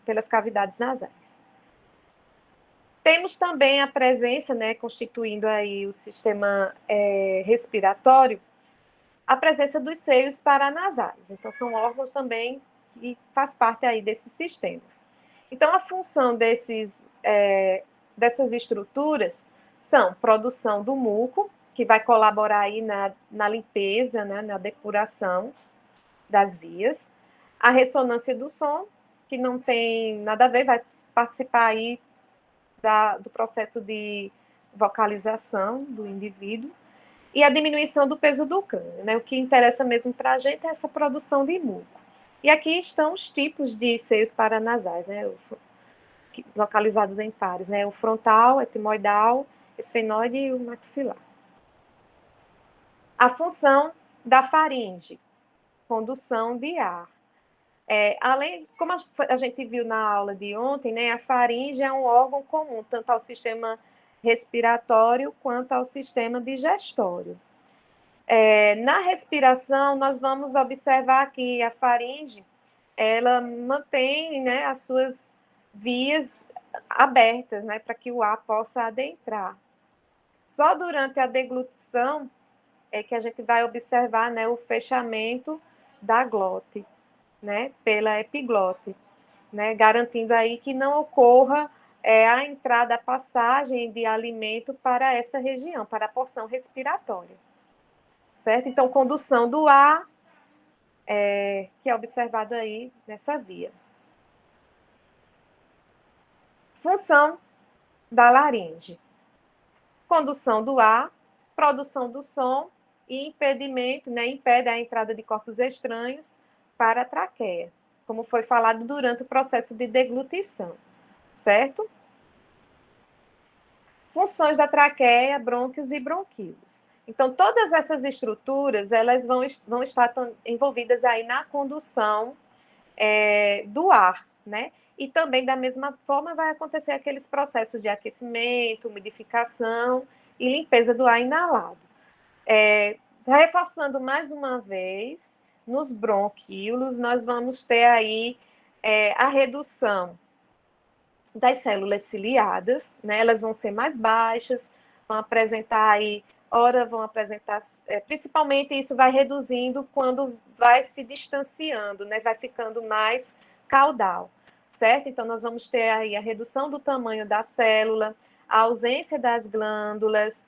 [SPEAKER 2] pelas cavidades nasais. Temos também a presença, né, constituindo aí o sistema respiratório, a presença dos seios paranasais. Então, são órgãos também que faz parte aí desse sistema. Então, a função dessas estruturas são produção do muco, que vai colaborar aí na limpeza, né, na depuração das vias, a ressonância do som, que não tem nada a ver, vai participar aí do processo de vocalização do indivíduo, e a diminuição do peso do crânio, né? O que interessa mesmo para a gente é essa produção de muco. E aqui estão os tipos de seios paranasais, né? Localizados em pares, né? O frontal, etimoidal, esfenoide e o maxilar. A função da faringe, condução de ar. Além, como a gente viu na aula de ontem, né, a faringe é um órgão comum, tanto ao sistema respiratório quanto ao sistema digestório. Na respiração, nós vamos observar que a faringe, ela mantém, né, as suas vias abertas, né, para que o ar possa adentrar. Só durante a deglutição é que a gente vai observar, né, o fechamento da glote, né, pela epiglote, né, garantindo aí que não ocorra a entrada, a passagem de alimento para essa região, para a porção respiratória, certo? Então, condução do ar, que é observado aí nessa via. Função da laringe: condução do ar, produção do som e impedimento, né, impede a entrada de corpos estranhos para a traqueia, como foi falado durante o processo de deglutição, certo? Funções da traqueia, brônquios e bronquíolos. Então, todas essas estruturas, elas vão estar envolvidas aí na condução do ar, né? E também, da mesma forma, vai acontecer aqueles processos de aquecimento, umidificação e limpeza do ar inalado. Reforçando mais uma vez, nos bronquíolos, nós vamos ter aí a redução das células ciliadas, né? Elas vão ser mais baixas, vão apresentar aí, principalmente isso vai reduzindo quando vai se distanciando, né? Vai ficando mais caudal, certo? Então, nós vamos ter aí a redução do tamanho da célula, a ausência das glândulas,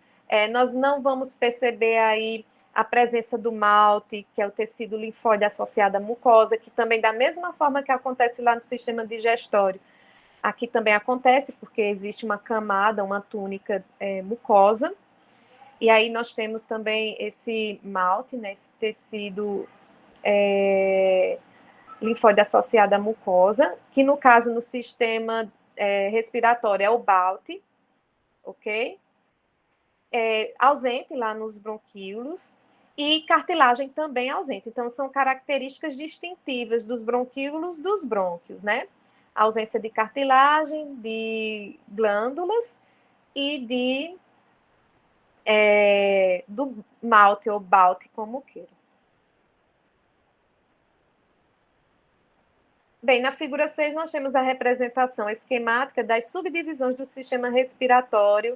[SPEAKER 2] nós não vamos perceber aí a presença do malte, que é o tecido linfóide associado à mucosa, que também, da mesma forma que acontece lá no sistema digestório, aqui também acontece, porque existe uma camada, uma túnica mucosa, e aí nós temos também esse malte, né, esse tecido linfóide associado à mucosa, que no caso, no sistema respiratório, é o BALT, ok? Ausente lá nos bronquíolos, e cartilagem também ausente. Então, são características distintivas dos bronquíolos dos brônquios, né? A ausência de cartilagem, de glândulas e do malte ou BALT, como queira. Bem, na figura 6, nós temos a representação esquemática das subdivisões do sistema respiratório,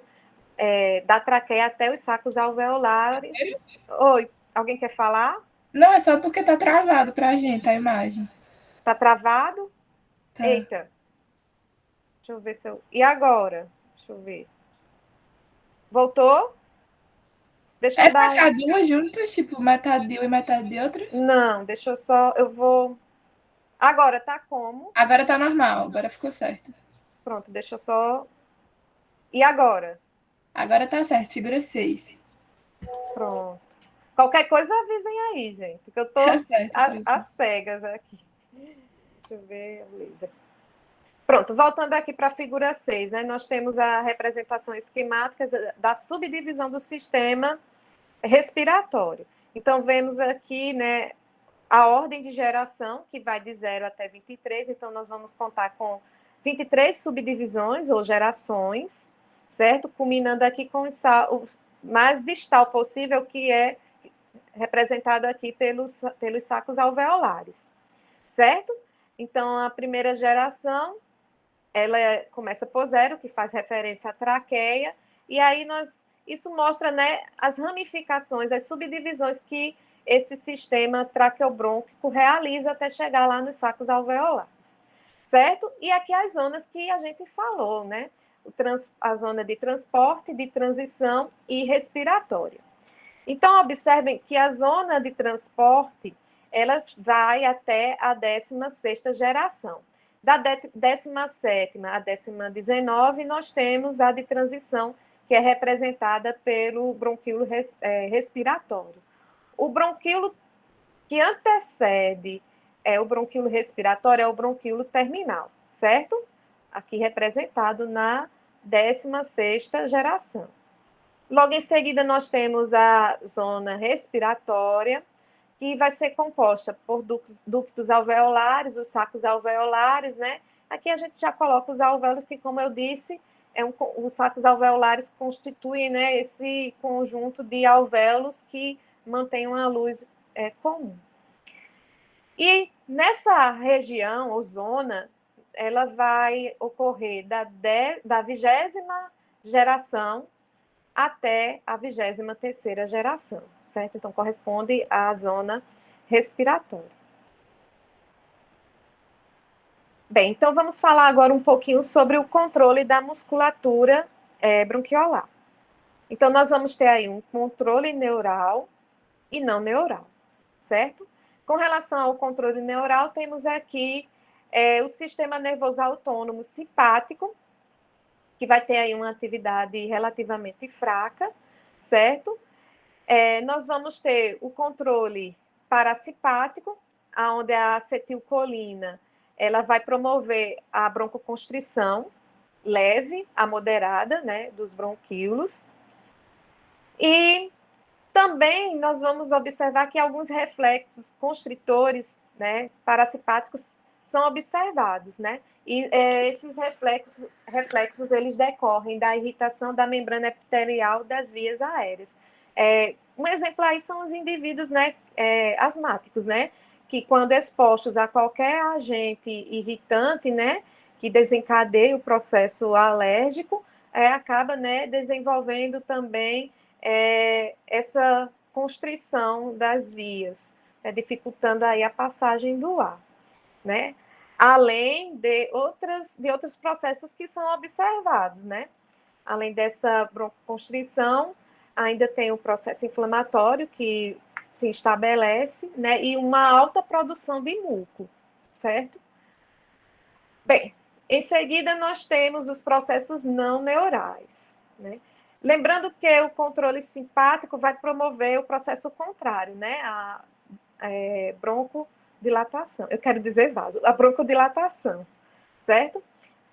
[SPEAKER 2] da traqueia até os sacos alveolares. Oi, alguém quer falar?
[SPEAKER 3] Não, é só porque tá travado pra gente a imagem.
[SPEAKER 2] Tá travado?
[SPEAKER 3] Tá.
[SPEAKER 2] Eita. Deixa eu ver se eu... E agora? Deixa eu ver. Voltou? Deixa eu dar
[SPEAKER 3] pra cá duas juntas, tipo, metade de uma e metade de outra?
[SPEAKER 2] Não, deixa eu só... Eu vou... Agora tá como?
[SPEAKER 3] Agora tá normal, agora ficou certo.
[SPEAKER 2] Pronto, deixa eu só... E agora?
[SPEAKER 3] Agora tá certo, figura 6.
[SPEAKER 2] Pronto. Qualquer coisa avisem aí, gente, porque eu tô
[SPEAKER 3] Tá certo,
[SPEAKER 2] às cegas aqui. Deixa eu ver, beleza. Pronto, voltando aqui para a figura 6, né? Nós temos a representação esquemática da subdivisão do sistema respiratório. Então, vemos aqui, né, a ordem de geração, que vai de 0 até 23, então nós vamos contar com 23 subdivisões ou gerações, certo? Culminando aqui com o mais distal possível, que é representado aqui pelos sacos alveolares, certo? Então, a primeira geração, ela começa por 0, que faz referência à traqueia, e aí isso mostra, né, as ramificações, as subdivisões que esse sistema traqueobrônquico realiza até chegar lá nos sacos alveolares, certo? E aqui as zonas que a gente falou, né? A zona de transporte, de transição e respiratória. Então, observem que a zona de transporte, ela vai até a 16ª geração. Da 17ª à 19ª, nós temos a de transição, que é representada pelo bronquíolo respiratório. O bronquíolo que antecede o bronquíolo respiratório é o bronquíolo terminal, certo? Aqui representado na 16ª geração. Logo em seguida, nós temos a zona respiratória, que vai ser composta por ductos alveolares, os sacos alveolares, né? Aqui a gente já coloca os alvéolos, que, como eu disse, os sacos alveolares constituem, né, esse conjunto de alvéolos que mantém uma luz comum. E nessa região, ou zona, ela vai ocorrer da 20ª geração até a 23ª geração, certo? Então, corresponde à zona respiratória. Bem, então vamos falar agora um pouquinho sobre o controle da musculatura bronquiolar. Então, nós vamos ter aí um controle neural e não neural, certo? Com relação ao controle neural, temos aqui o sistema nervoso autônomo simpático, que vai ter aí uma atividade relativamente fraca, certo? Nós vamos ter o controle parasimpático, onde a acetilcolina ela vai promover a broncoconstrição leve a moderada, né, dos bronquíolos. E também nós vamos observar que alguns reflexos constritores, né, parasimpáticos são observados, né? E esses reflexos, eles decorrem da irritação da membrana epitelial das vias aéreas. Um exemplo aí são os indivíduos, né, asmáticos, né? Que quando expostos a qualquer agente irritante, né, que desencadeia o processo alérgico, acaba, né, desenvolvendo também essa constrição das vias, dificultando aí a passagem do ar, né? Além de outros processos que são observados, né? Além dessa broncoconstrição, ainda tem o processo inflamatório que se estabelece, né? E uma alta produção de muco, certo? Bem, em seguida nós temos os processos não neurais, né? Lembrando que o controle simpático vai promover o processo contrário, né? A broncodilatação. Eu quero dizer a broncodilatação, certo?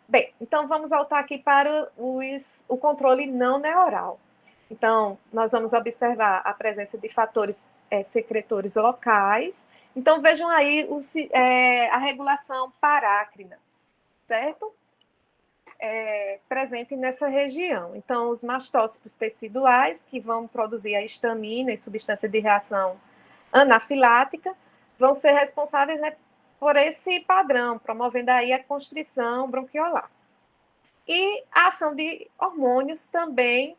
[SPEAKER 2] Bem, então vamos voltar aqui para o controle não neural. Então, nós vamos observar a presença de fatores secretores locais. Então, vejam aí a regulação parácrina, certo? Presente nessa região. Então, os mastócitos teciduais, que vão produzir a histamina e substância de reação anafilática, vão ser responsáveis, né, por esse padrão, promovendo aí a constrição bronquiolar. E a ação de hormônios também,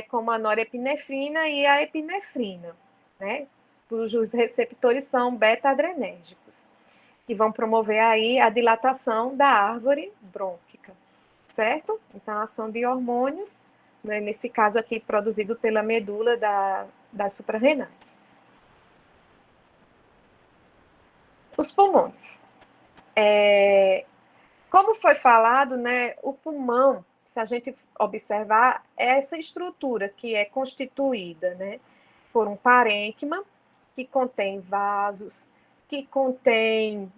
[SPEAKER 2] como a norepinefrina e a epinefrina, né, cujos receptores são beta-adrenérgicos, que vão promover aí a dilatação da árvore brônquica, certo? Então, a ação de hormônios, né, nesse caso aqui, produzido pela medula das suprarrenais. Os pulmões. Como foi falado, né, o pulmão, se a gente observar, é essa estrutura que é constituída, né, por um parênquima, que contém vasos, que contém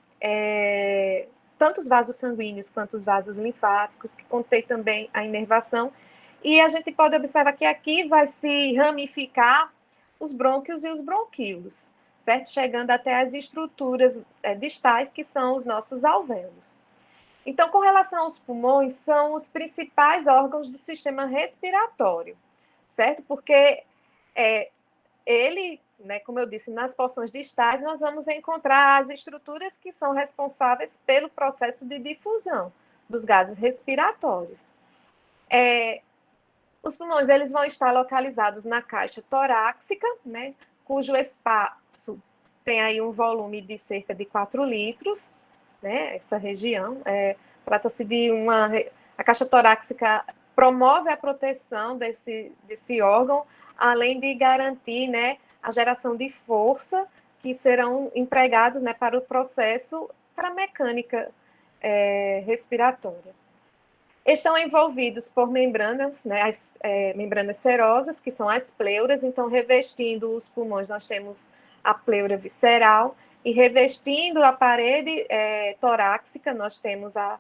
[SPEAKER 2] tanto os vasos sanguíneos quanto os vasos linfáticos, que contém também a inervação, e a gente pode observar que aqui vai se ramificar os brônquios e os bronquíolos, certo? Chegando até as estruturas distais, que são os nossos alvéolos. Então, com relação aos pulmões, são os principais órgãos do sistema respiratório, certo? Porque ele, né, como eu disse, nas porções distais, nós vamos encontrar as estruturas que são responsáveis pelo processo de difusão dos gases respiratórios. Os pulmões, eles vão estar localizados na caixa torácica, né, cujo espaço tem aí um volume de cerca de 4 litros, né, essa região. Trata-se de a caixa torácica promove a proteção desse órgão, além de garantir, né, a geração de força que serão empregados, né, para o processo, para a mecânica respiratória. Estão envolvidos por membranas, né, as membranas serosas, que são as pleuras. Então, revestindo os pulmões, nós temos a pleura visceral, e revestindo a parede torácica, nós temos a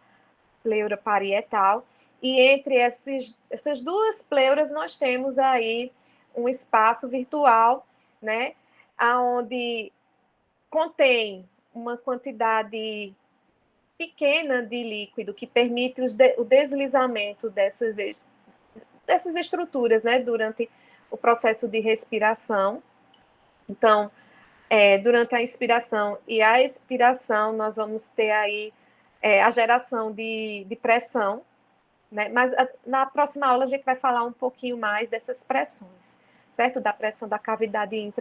[SPEAKER 2] pleura parietal, e entre essas duas pleuras, nós temos aí um espaço virtual, né, onde contém uma quantidade pequena de líquido que permite o deslizamento dessas estruturas, né, durante o processo de respiração. Então, durante a inspiração e a expiração, nós vamos ter aí a geração de pressão, né? Mas na próxima aula a gente vai falar um pouquinho mais dessas pressões, certo? Da pressão da cavidade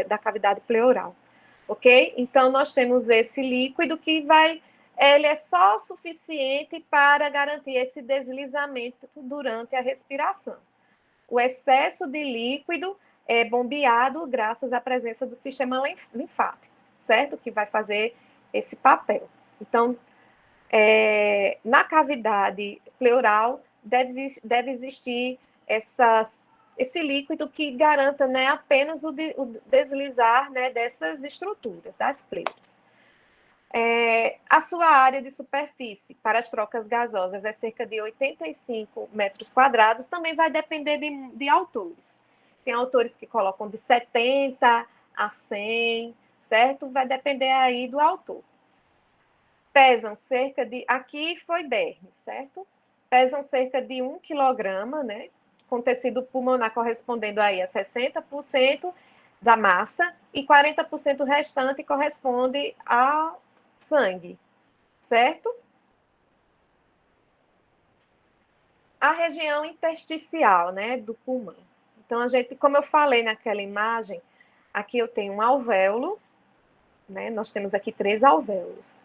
[SPEAKER 2] da cavidade pleural, ok? Então, nós temos esse líquido que ele é só suficiente para garantir esse deslizamento durante a respiração. O excesso de líquido é bombeado graças à presença do sistema linfático, certo? Que vai fazer esse papel. Então, na cavidade pleural deve existir esse líquido que garanta, né, apenas o deslizar, né, dessas estruturas, das pleuras. A sua área de superfície para as trocas gasosas é cerca de 85 metros quadrados, também vai depender de autores. Tem autores que colocam de 70 a 100, certo? Vai depender aí do autor. Pesam cerca de... Aqui foi Berne, certo? Pesam cerca de 1 quilograma, né? Com tecido pulmonar correspondendo aí a 60% da massa, e 40% restante corresponde ao sangue, certo? A região intersticial, né, do pulmão. Então, a gente, como eu falei naquela imagem, aqui eu tenho um alvéolo, né? Nós temos aqui 3 alvéolos.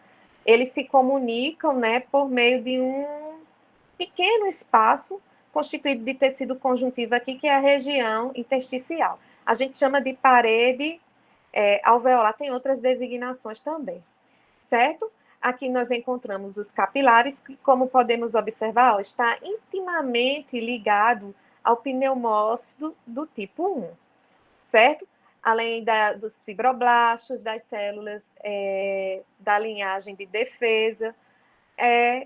[SPEAKER 2] Eles se comunicam, né, por meio de um pequeno espaço constituído de tecido conjuntivo aqui, que é a região intersticial. A gente chama de parede alveolar, tem outras designações também, certo? Aqui nós encontramos os capilares, que, como podemos observar, está intimamente ligado ao pneumócito do tipo 1, certo? Além dos fibroblastos, das células da linhagem de defesa,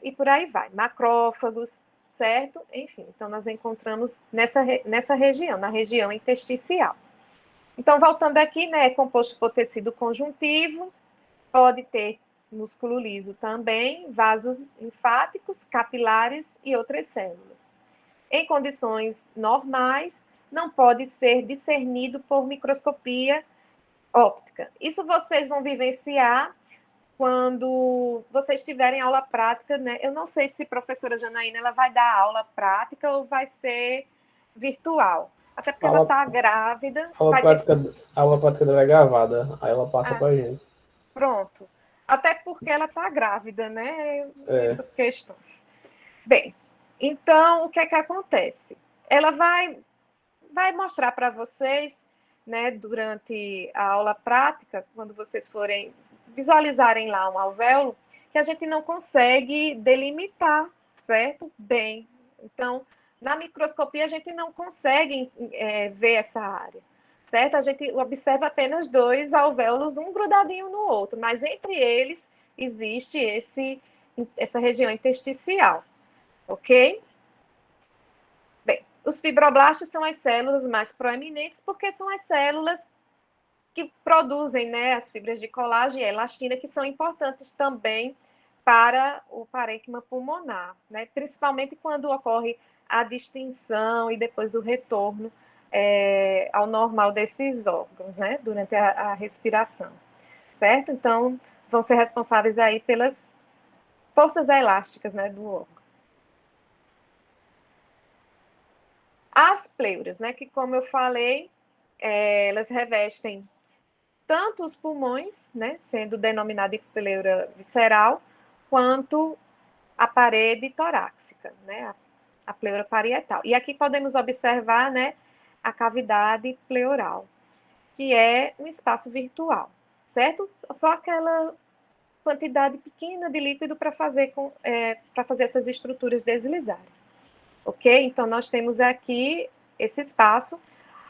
[SPEAKER 2] e por aí vai, macrófagos, certo? Enfim, então nós encontramos nessa região, na região intersticial. Então, voltando aqui, né, é composto por tecido conjuntivo, pode ter músculo liso também, vasos linfáticos, capilares e outras células. Em condições normais, não pode ser discernido por microscopia óptica. Isso vocês vão vivenciar quando vocês tiverem aula prática, né? Eu não sei se a professora Janaína ela vai dar aula prática ou vai ser virtual. Até porque ela está grávida.
[SPEAKER 4] A aula prática dela é gravada, aí ela passa pra gente.
[SPEAKER 2] Pronto. Até porque ela está grávida, né? Essas questões. Bem, então, o que é que acontece? Ela vai mostrar para vocês, né, durante a aula prática, quando vocês forem visualizarem lá um alvéolo, que a gente não consegue delimitar, certo? Bem, então, na microscopia a gente não consegue ver essa área, certo? A gente observa apenas 2 alvéolos, um grudadinho no outro, mas entre eles existe essa região intersticial, ok? Bem, os fibroblastos são as células mais proeminentes porque são as células que produzem, né, as fibras de colágeno e elastina, que são importantes também para o parênquima pulmonar, né, principalmente quando ocorre a distensão e depois o retorno ao normal desses órgãos, né, durante a respiração, certo? Então, vão ser responsáveis aí pelas forças elásticas, né, do órgão. As pleuras, né, que como eu falei, elas revestem tanto os pulmões, né, sendo denominada pleura visceral, quanto a parede torácica, né, a pleura parietal. E aqui podemos observar, né, a cavidade pleural, que é um espaço virtual, certo? Só aquela quantidade pequena de líquido para fazer essas estruturas deslizarem, ok? Então, nós temos aqui esse espaço.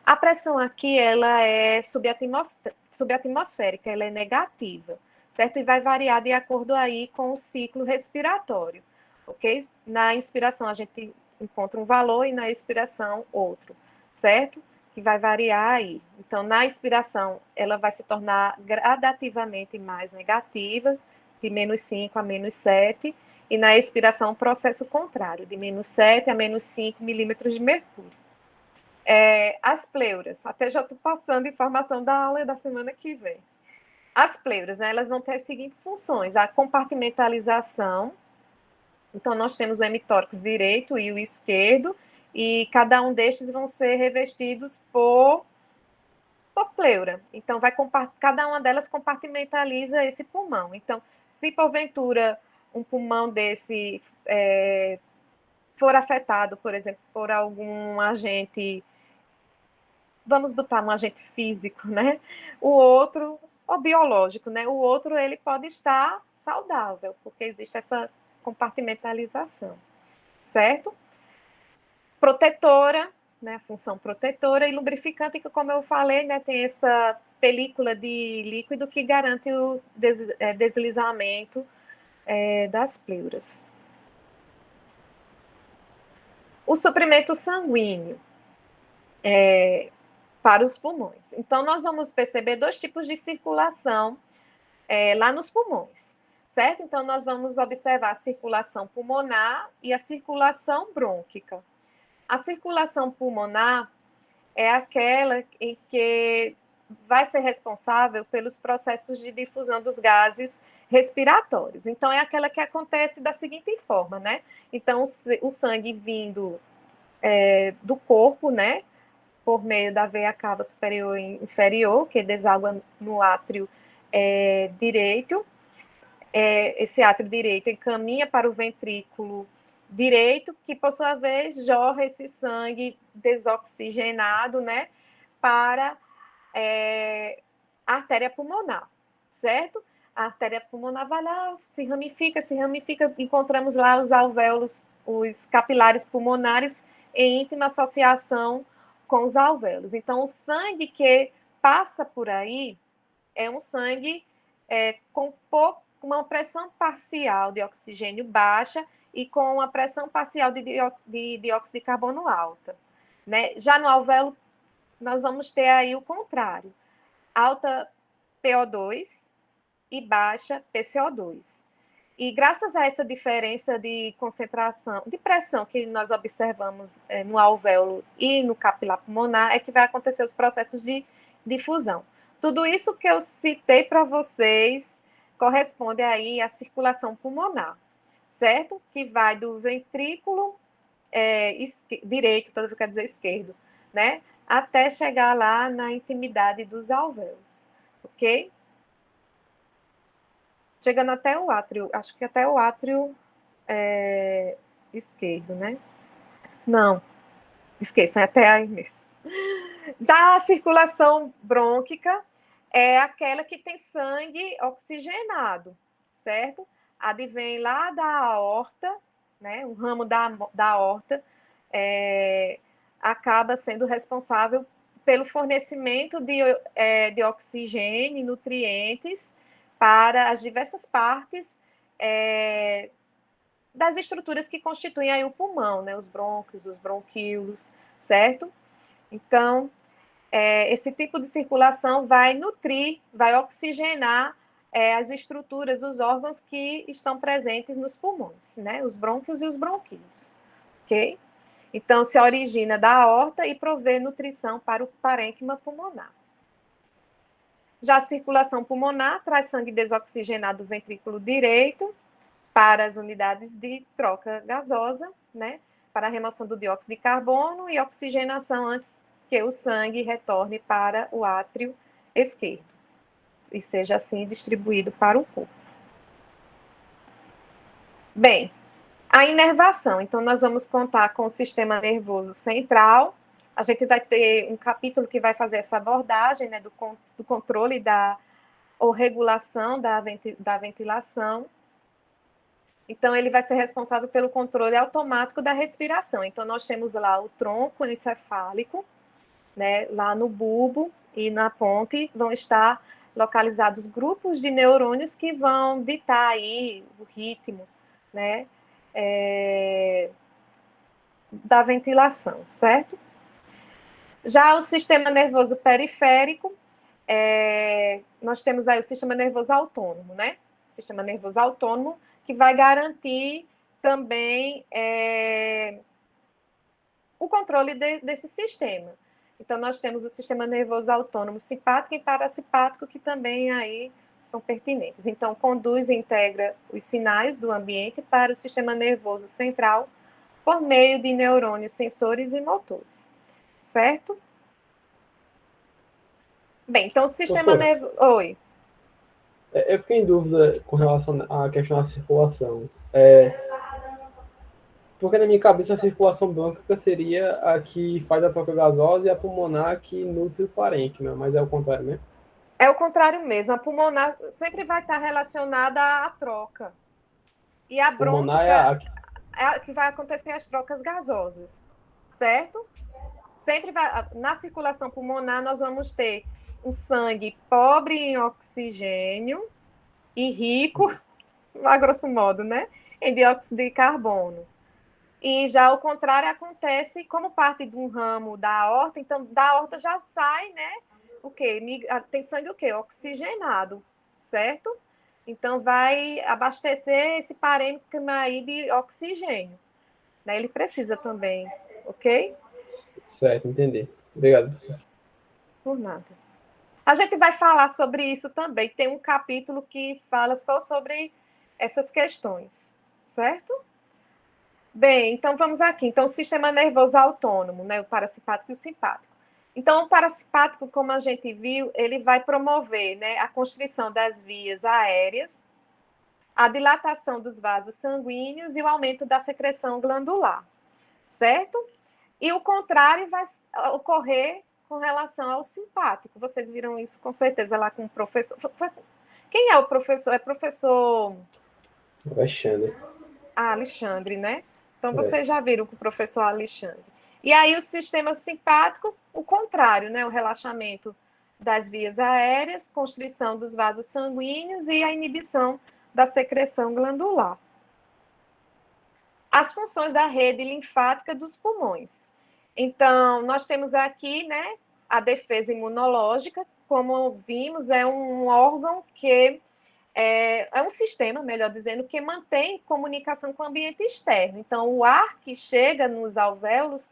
[SPEAKER 2] A pressão aqui, ela é subatmosférica, ela é negativa, certo? E vai variar de acordo aí com o ciclo respiratório, ok? Na inspiração, a gente encontra um valor e na expiração, outro, certo? Que vai variar aí. Então, na expiração, ela vai se tornar gradativamente mais negativa, de -5 a -7, e na expiração, o processo contrário, de -7 a -5 milímetros de mercúrio. As pleuras, até já estou passando informação da aula da semana que vem. As pleuras, né, elas vão ter as seguintes funções: a compartimentalização. Então, nós temos o hemitórax direito e o esquerdo, e cada um destes vão ser revestidos por pleura. Então, cada uma delas compartimentaliza esse pulmão. Então, se porventura um pulmão desse for afetado, por exemplo, por algum agente, vamos botar um agente físico, né? O outro, ou biológico, né? O outro, ele pode estar saudável, porque existe essa compartimentalização, certo? Protetora, né? A função protetora, e lubrificante, que, como eu falei, né, tem essa película de líquido que garante o deslizamento das pleuras. O suprimento sanguíneo para os pulmões. Então, nós vamos perceber 2 tipos de circulação lá nos pulmões, certo? Então, nós vamos observar a circulação pulmonar e a circulação brônquica. A circulação pulmonar é aquela em que vai ser responsável pelos processos de difusão dos gases respiratórios. Então, é aquela que acontece da seguinte forma, né? Então, o sangue vindo do corpo, né? Por meio da veia cava superior e inferior, que deságua no átrio direito. Esse átrio direito encaminha para o ventrículo direito, que, por sua vez, jorra esse sangue desoxigenado, né, para a artéria pulmonar, certo? A artéria pulmonar vai lá, se ramifica, encontramos lá os alvéolos, os capilares pulmonares em íntima associação com os alvéolos. Então, o sangue que passa por aí é um sangue com uma pressão parcial de oxigênio baixa e com uma pressão parcial de dióxido de carbono alta, né? Já no alvéolo, nós vamos ter aí o contrário: alta PO2 e baixa PCO2. E graças a essa diferença de concentração, de pressão que nós observamos no alvéolo e no capilar pulmonar, é que vai acontecer os processos de difusão. Tudo isso que eu citei para vocês corresponde aí à circulação pulmonar, certo? Que vai do ventrículo direito, todo eu quero dizer esquerdo, né? Até chegar lá na intimidade dos alvéolos, ok? Chegando até o átrio, acho que até o átrio esquerdo, né? Não, esqueçam, é até aí mesmo. Já a circulação brônquica é aquela que tem sangue oxigenado, certo? Advém lá da aorta, né? O ramo da aorta acaba sendo responsável pelo fornecimento de oxigênio e nutrientes para as diversas partes das estruturas que constituem aí o pulmão, né? Os brônquios, os bronquíolos, certo? Então, esse tipo de circulação vai nutrir, vai oxigenar as estruturas, os órgãos que estão presentes nos pulmões, né? Os brônquios e os bronquíolos, ok? Então, se origina da aorta e provê nutrição para o parênquima pulmonar. Já a circulação pulmonar traz sangue desoxigenado do ventrículo direito para as unidades de troca gasosa, né? Para a remoção do dióxido de carbono e oxigenação antes que o sangue retorne para o átrio esquerdo e seja assim distribuído para o corpo. Bem, a inervação. Então, nós vamos contar com o sistema nervoso central. A gente vai ter um capítulo que vai fazer essa abordagem, né, do controle ou regulação da ventilação. Então, ele vai ser responsável pelo controle automático da respiração. Então, nós temos lá o tronco encefálico, né, lá no bulbo e na ponte vão estar localizados grupos de neurônios que vão ditar aí o ritmo, né, da ventilação, certo? Já o sistema nervoso periférico, nós temos aí o sistema nervoso autônomo, né? Sistema nervoso autônomo que vai garantir também o controle desse sistema. Então, nós temos o sistema nervoso autônomo simpático e parasimpático, que também aí são pertinentes. Então, conduz e integra os sinais do ambiente para o sistema nervoso central por meio de neurônios sensores e motores. Certo? Bem, então o sistema nervoso... Oi.
[SPEAKER 4] Eu fiquei em dúvida com relação à questão da circulação. Porque na minha cabeça a circulação brônquica seria a que faz a troca gasosa e a pulmonar que nutre o parênquima, mas é o contrário, né?
[SPEAKER 2] É o contrário mesmo. A pulmonar sempre vai estar relacionada à troca. E a brônquica é a que vai acontecer as trocas gasosas, certo? Sempre vai... Na circulação pulmonar, nós vamos ter um sangue pobre em oxigênio e rico, a grosso modo, né, em dióxido de carbono. E já o contrário acontece como parte de um ramo da aorta, então da aorta já sai, né, o quê? Tem sangue o quê? Oxigenado, certo? Então vai abastecer esse parênquima aí de oxigênio, né? Ele precisa também, ok?
[SPEAKER 4] Certo, entendi. Obrigado, professor.
[SPEAKER 2] Por nada. A gente vai falar sobre isso também. Tem um capítulo que fala só sobre essas questões, certo? Bem, então vamos aqui. Então, o sistema nervoso autônomo, né? O parasimpático e o simpático. Então, o parasimpático, como a gente viu, ele vai promover, né, a constrição das vias aéreas, a dilatação dos vasos sanguíneos e o aumento da secreção glandular, certo? E o contrário vai ocorrer com relação ao simpático. Vocês viram isso com certeza lá com o professor. Quem é o professor? É professor...
[SPEAKER 4] Alexandre.
[SPEAKER 2] Alexandre, né? Então, vocês já viram com o professor Alexandre. E aí, o sistema simpático, o contrário, né? O relaxamento das vias aéreas, constrição dos vasos sanguíneos e a inibição da secreção glandular. As funções da rede linfática dos pulmões. Então, nós temos aqui, né, a defesa imunológica, como vimos, é um órgão que é um sistema, melhor dizendo, que mantém comunicação com o ambiente externo. Então, o ar que chega nos alvéolos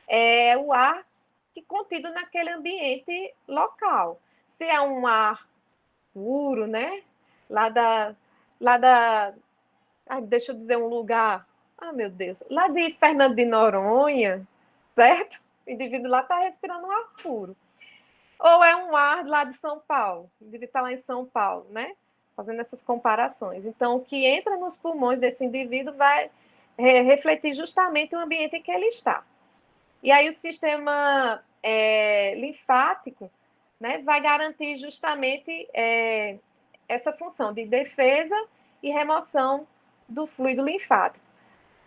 [SPEAKER 2] é o ar que contido naquele ambiente local. Se é um ar puro, né, deixa eu dizer um lugar, meu Deus, lá de Fernando de Noronha, certo? O indivíduo lá está respirando um ar puro. Ou é um ar lá de São Paulo, o indivíduo está lá em São Paulo, né? Fazendo essas comparações. Então, o que entra nos pulmões desse indivíduo vai refletir justamente o ambiente em que ele está. E aí o sistema linfático, né, vai garantir justamente essa função de defesa e remoção do fluido linfático.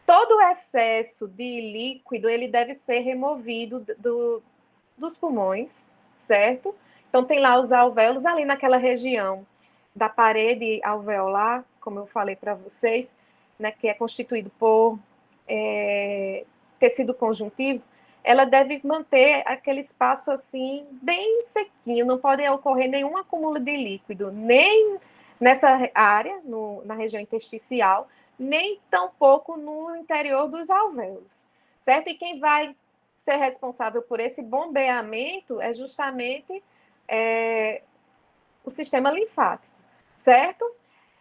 [SPEAKER 2] Todo o excesso de líquido, ele deve ser removido dos pulmões, certo? Então, tem lá os alvéolos ali naquela região da parede alveolar, como eu falei para vocês, né, que é constituído por tecido conjuntivo. ela deve manter aquele espaço assim bem sequinho, não pode ocorrer nenhum acúmulo de líquido, nem nessa área, na região intersticial, nem tampouco no interior dos alvéolos, certo? E quem vai ser responsável por esse bombeamento é justamente o sistema linfático, certo?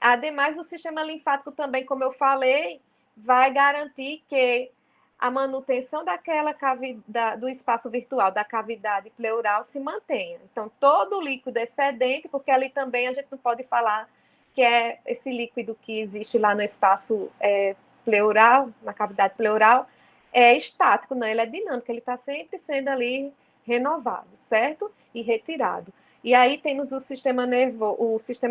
[SPEAKER 2] Ademais, o sistema linfático também, como eu falei, vai garantir que a manutenção do espaço virtual, da cavidade pleural, se mantenha. Então, todo o líquido excedente, porque ali também a gente não pode falar que é esse líquido que existe lá no espaço pleural, na cavidade pleural, é estático, não, ele é dinâmico, ele está sempre sendo ali renovado, certo? E retirado. E aí temos o sistema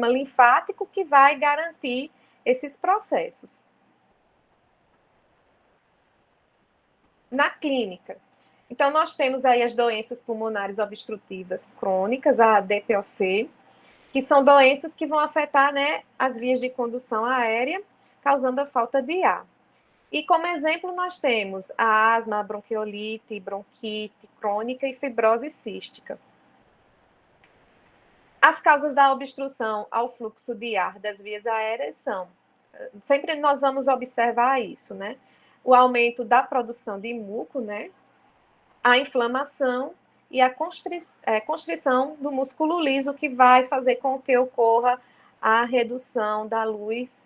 [SPEAKER 2] linfático que vai garantir esses processos. Na clínica, então nós temos aí as doenças pulmonares obstrutivas crônicas, a DPOC, que são doenças que vão afetar, né, as vias de condução aérea, causando a falta de ar. E como exemplo nós temos a asma, a bronquiolite, bronquite crônica e fibrose cística. As causas da obstrução ao fluxo de ar das vias aéreas são, sempre nós vamos observar isso, né? O aumento da produção de muco, né? A inflamação e a constrição do músculo liso, que vai fazer com que ocorra a redução da luz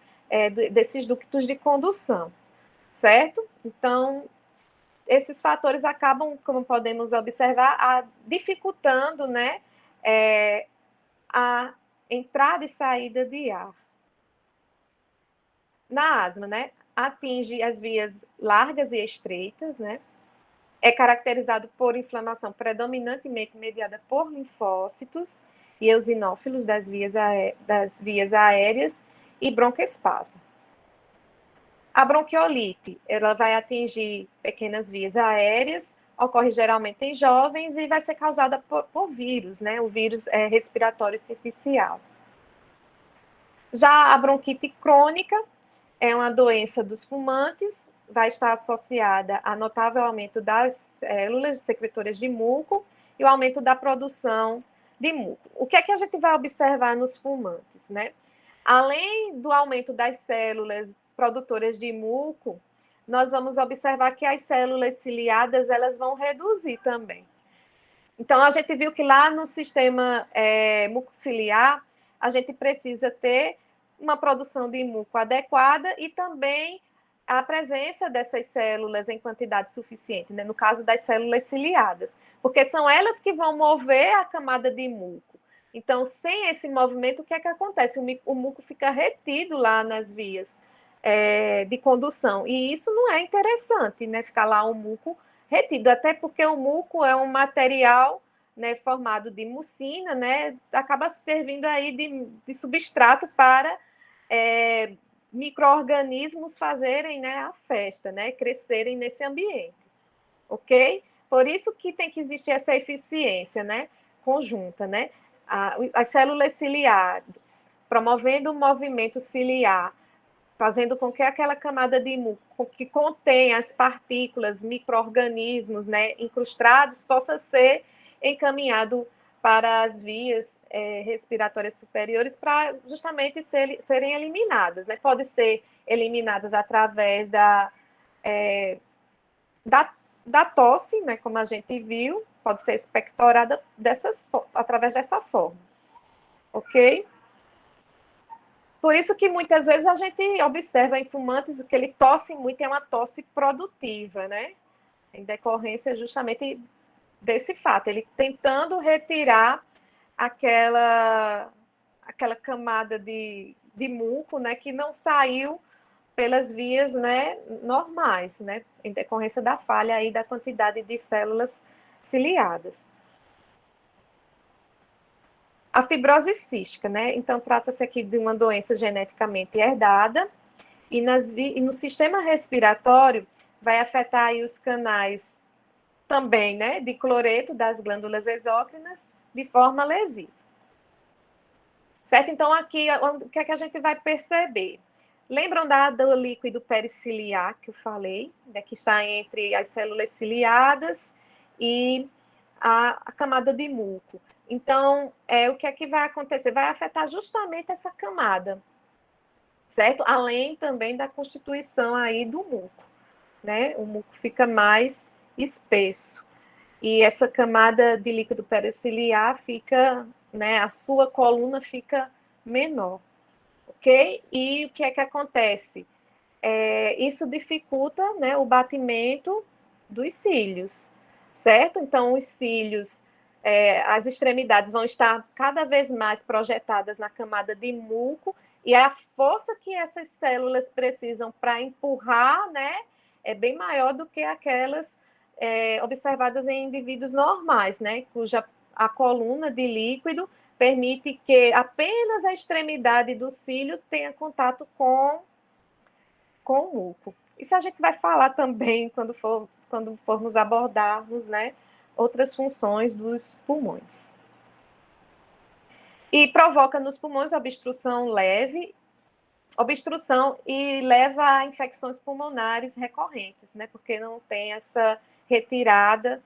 [SPEAKER 2] desses ductos de condução, certo? Então, esses fatores acabam, como podemos observar, dificultando, né, a entrada e saída de ar. Na asma, né, atinge as vias largas e estreitas, né, é caracterizado por inflamação predominantemente mediada por linfócitos e eosinófilos das vias aéreas e broncoespasmo. A bronquiolite, ela vai atingir pequenas vias aéreas, ocorre geralmente em jovens e vai ser causada por vírus, né? O vírus respiratório sincicial. Já a bronquite crônica é uma doença dos fumantes, vai estar associada a notável aumento das células secretoras de muco e o aumento da produção de muco. O que é que a gente vai observar nos fumantes, né? Além do aumento das células produtoras de muco, nós vamos observar que as células ciliadas, elas vão reduzir também. Então, a gente viu que lá no sistema mucociliar, a gente precisa ter uma produção de muco adequada e também a presença dessas células em quantidade suficiente, né? No caso das células ciliadas, porque são elas que vão mover a camada de muco. Então, sem esse movimento, o que é que acontece? O muco fica retido lá nas vias de condução, e isso não é interessante, né? Ficar lá o muco retido, até porque o muco é um material, né, formado de mucina, né? Acaba servindo aí de substrato para micro-organismos fazerem, né, a festa, né, crescerem nesse ambiente, ok? Por isso que tem que existir essa eficiência, né, conjunta, né? As células ciliares, promovendo o movimento ciliar, fazendo com que aquela camada de muco que contém as partículas, micro-organismos, né, incrustados, possa ser encaminhado para as vias respiratórias superiores para justamente serem eliminadas, né? Pode ser eliminadas através da tosse, né? Como a gente viu, pode ser expectorada através dessa forma, ok? Por isso que muitas vezes a gente observa em fumantes que ele tosse muito, é uma tosse produtiva, né? Em decorrência justamente desse fato, ele tentando retirar aquela camada de muco, né, que não saiu pelas vias, né, normais, né, em decorrência da falha aí da quantidade de células ciliadas. A fibrose cística, né, então trata-se aqui de uma doença geneticamente herdada e no sistema respiratório vai afetar aí os canais também, né, de cloreto das glândulas exócrinas de forma lesiva. Certo? Então, aqui, o que é que a gente vai perceber? Lembram do líquido periciliar que eu falei, né, que está entre as células ciliadas e a camada de muco. Então, o que é que vai acontecer? Vai afetar justamente essa camada, certo? Além também da constituição aí do muco, né? O muco fica mais espesso. E essa camada de líquido periciliar fica, né, a sua coluna fica menor, ok? E o que é que acontece? Isso dificulta, né, o batimento dos cílios, certo? Então, os cílios, as extremidades vão estar cada vez mais projetadas na camada de muco, e a força que essas células precisam para empurrar, né, é bem maior do que aquelas observadas em indivíduos normais, né, cuja a coluna de líquido permite que apenas a extremidade do cílio tenha contato com o muco. Isso a gente vai falar também quando formos abordarmos, né, outras funções dos pulmões. E provoca nos pulmões obstrução leve, obstrução e leva a infecções pulmonares recorrentes, né, porque não tem essa retirada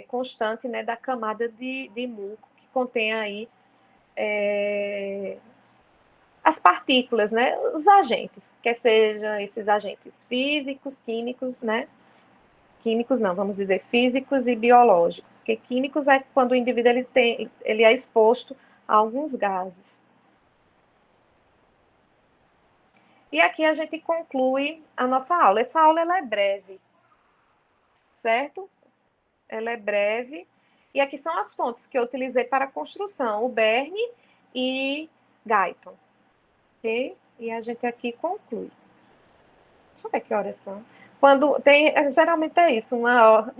[SPEAKER 2] constante, né, da camada de muco que contém aí as partículas, né, os agentes, quer sejam esses agentes físicos, químicos, né, químicos não, vamos dizer físicos e biológicos, porque químicos é quando o indivíduo ele é exposto a alguns gases. E aqui a gente conclui a nossa aula. Essa aula ela é breve, certo? Ela é breve. E aqui são as fontes que eu utilizei para a construção, o Berne e Guyton. Ok? E a gente aqui conclui. Deixa eu ver que horas são. Quando tem, geralmente é isso, uma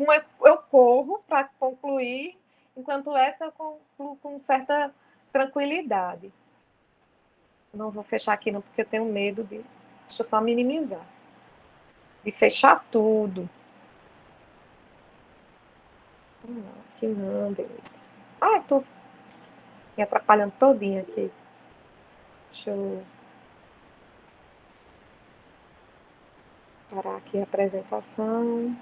[SPEAKER 2] eu corro para concluir, enquanto essa eu concluo com certa tranquilidade. Não vou fechar aqui não, porque eu tenho medo de... Deixa eu só minimizar. De fechar tudo. Não, aqui não, Denise. Ai, tô me atrapalhando todinha aqui. Deixa eu parar aqui a apresentação.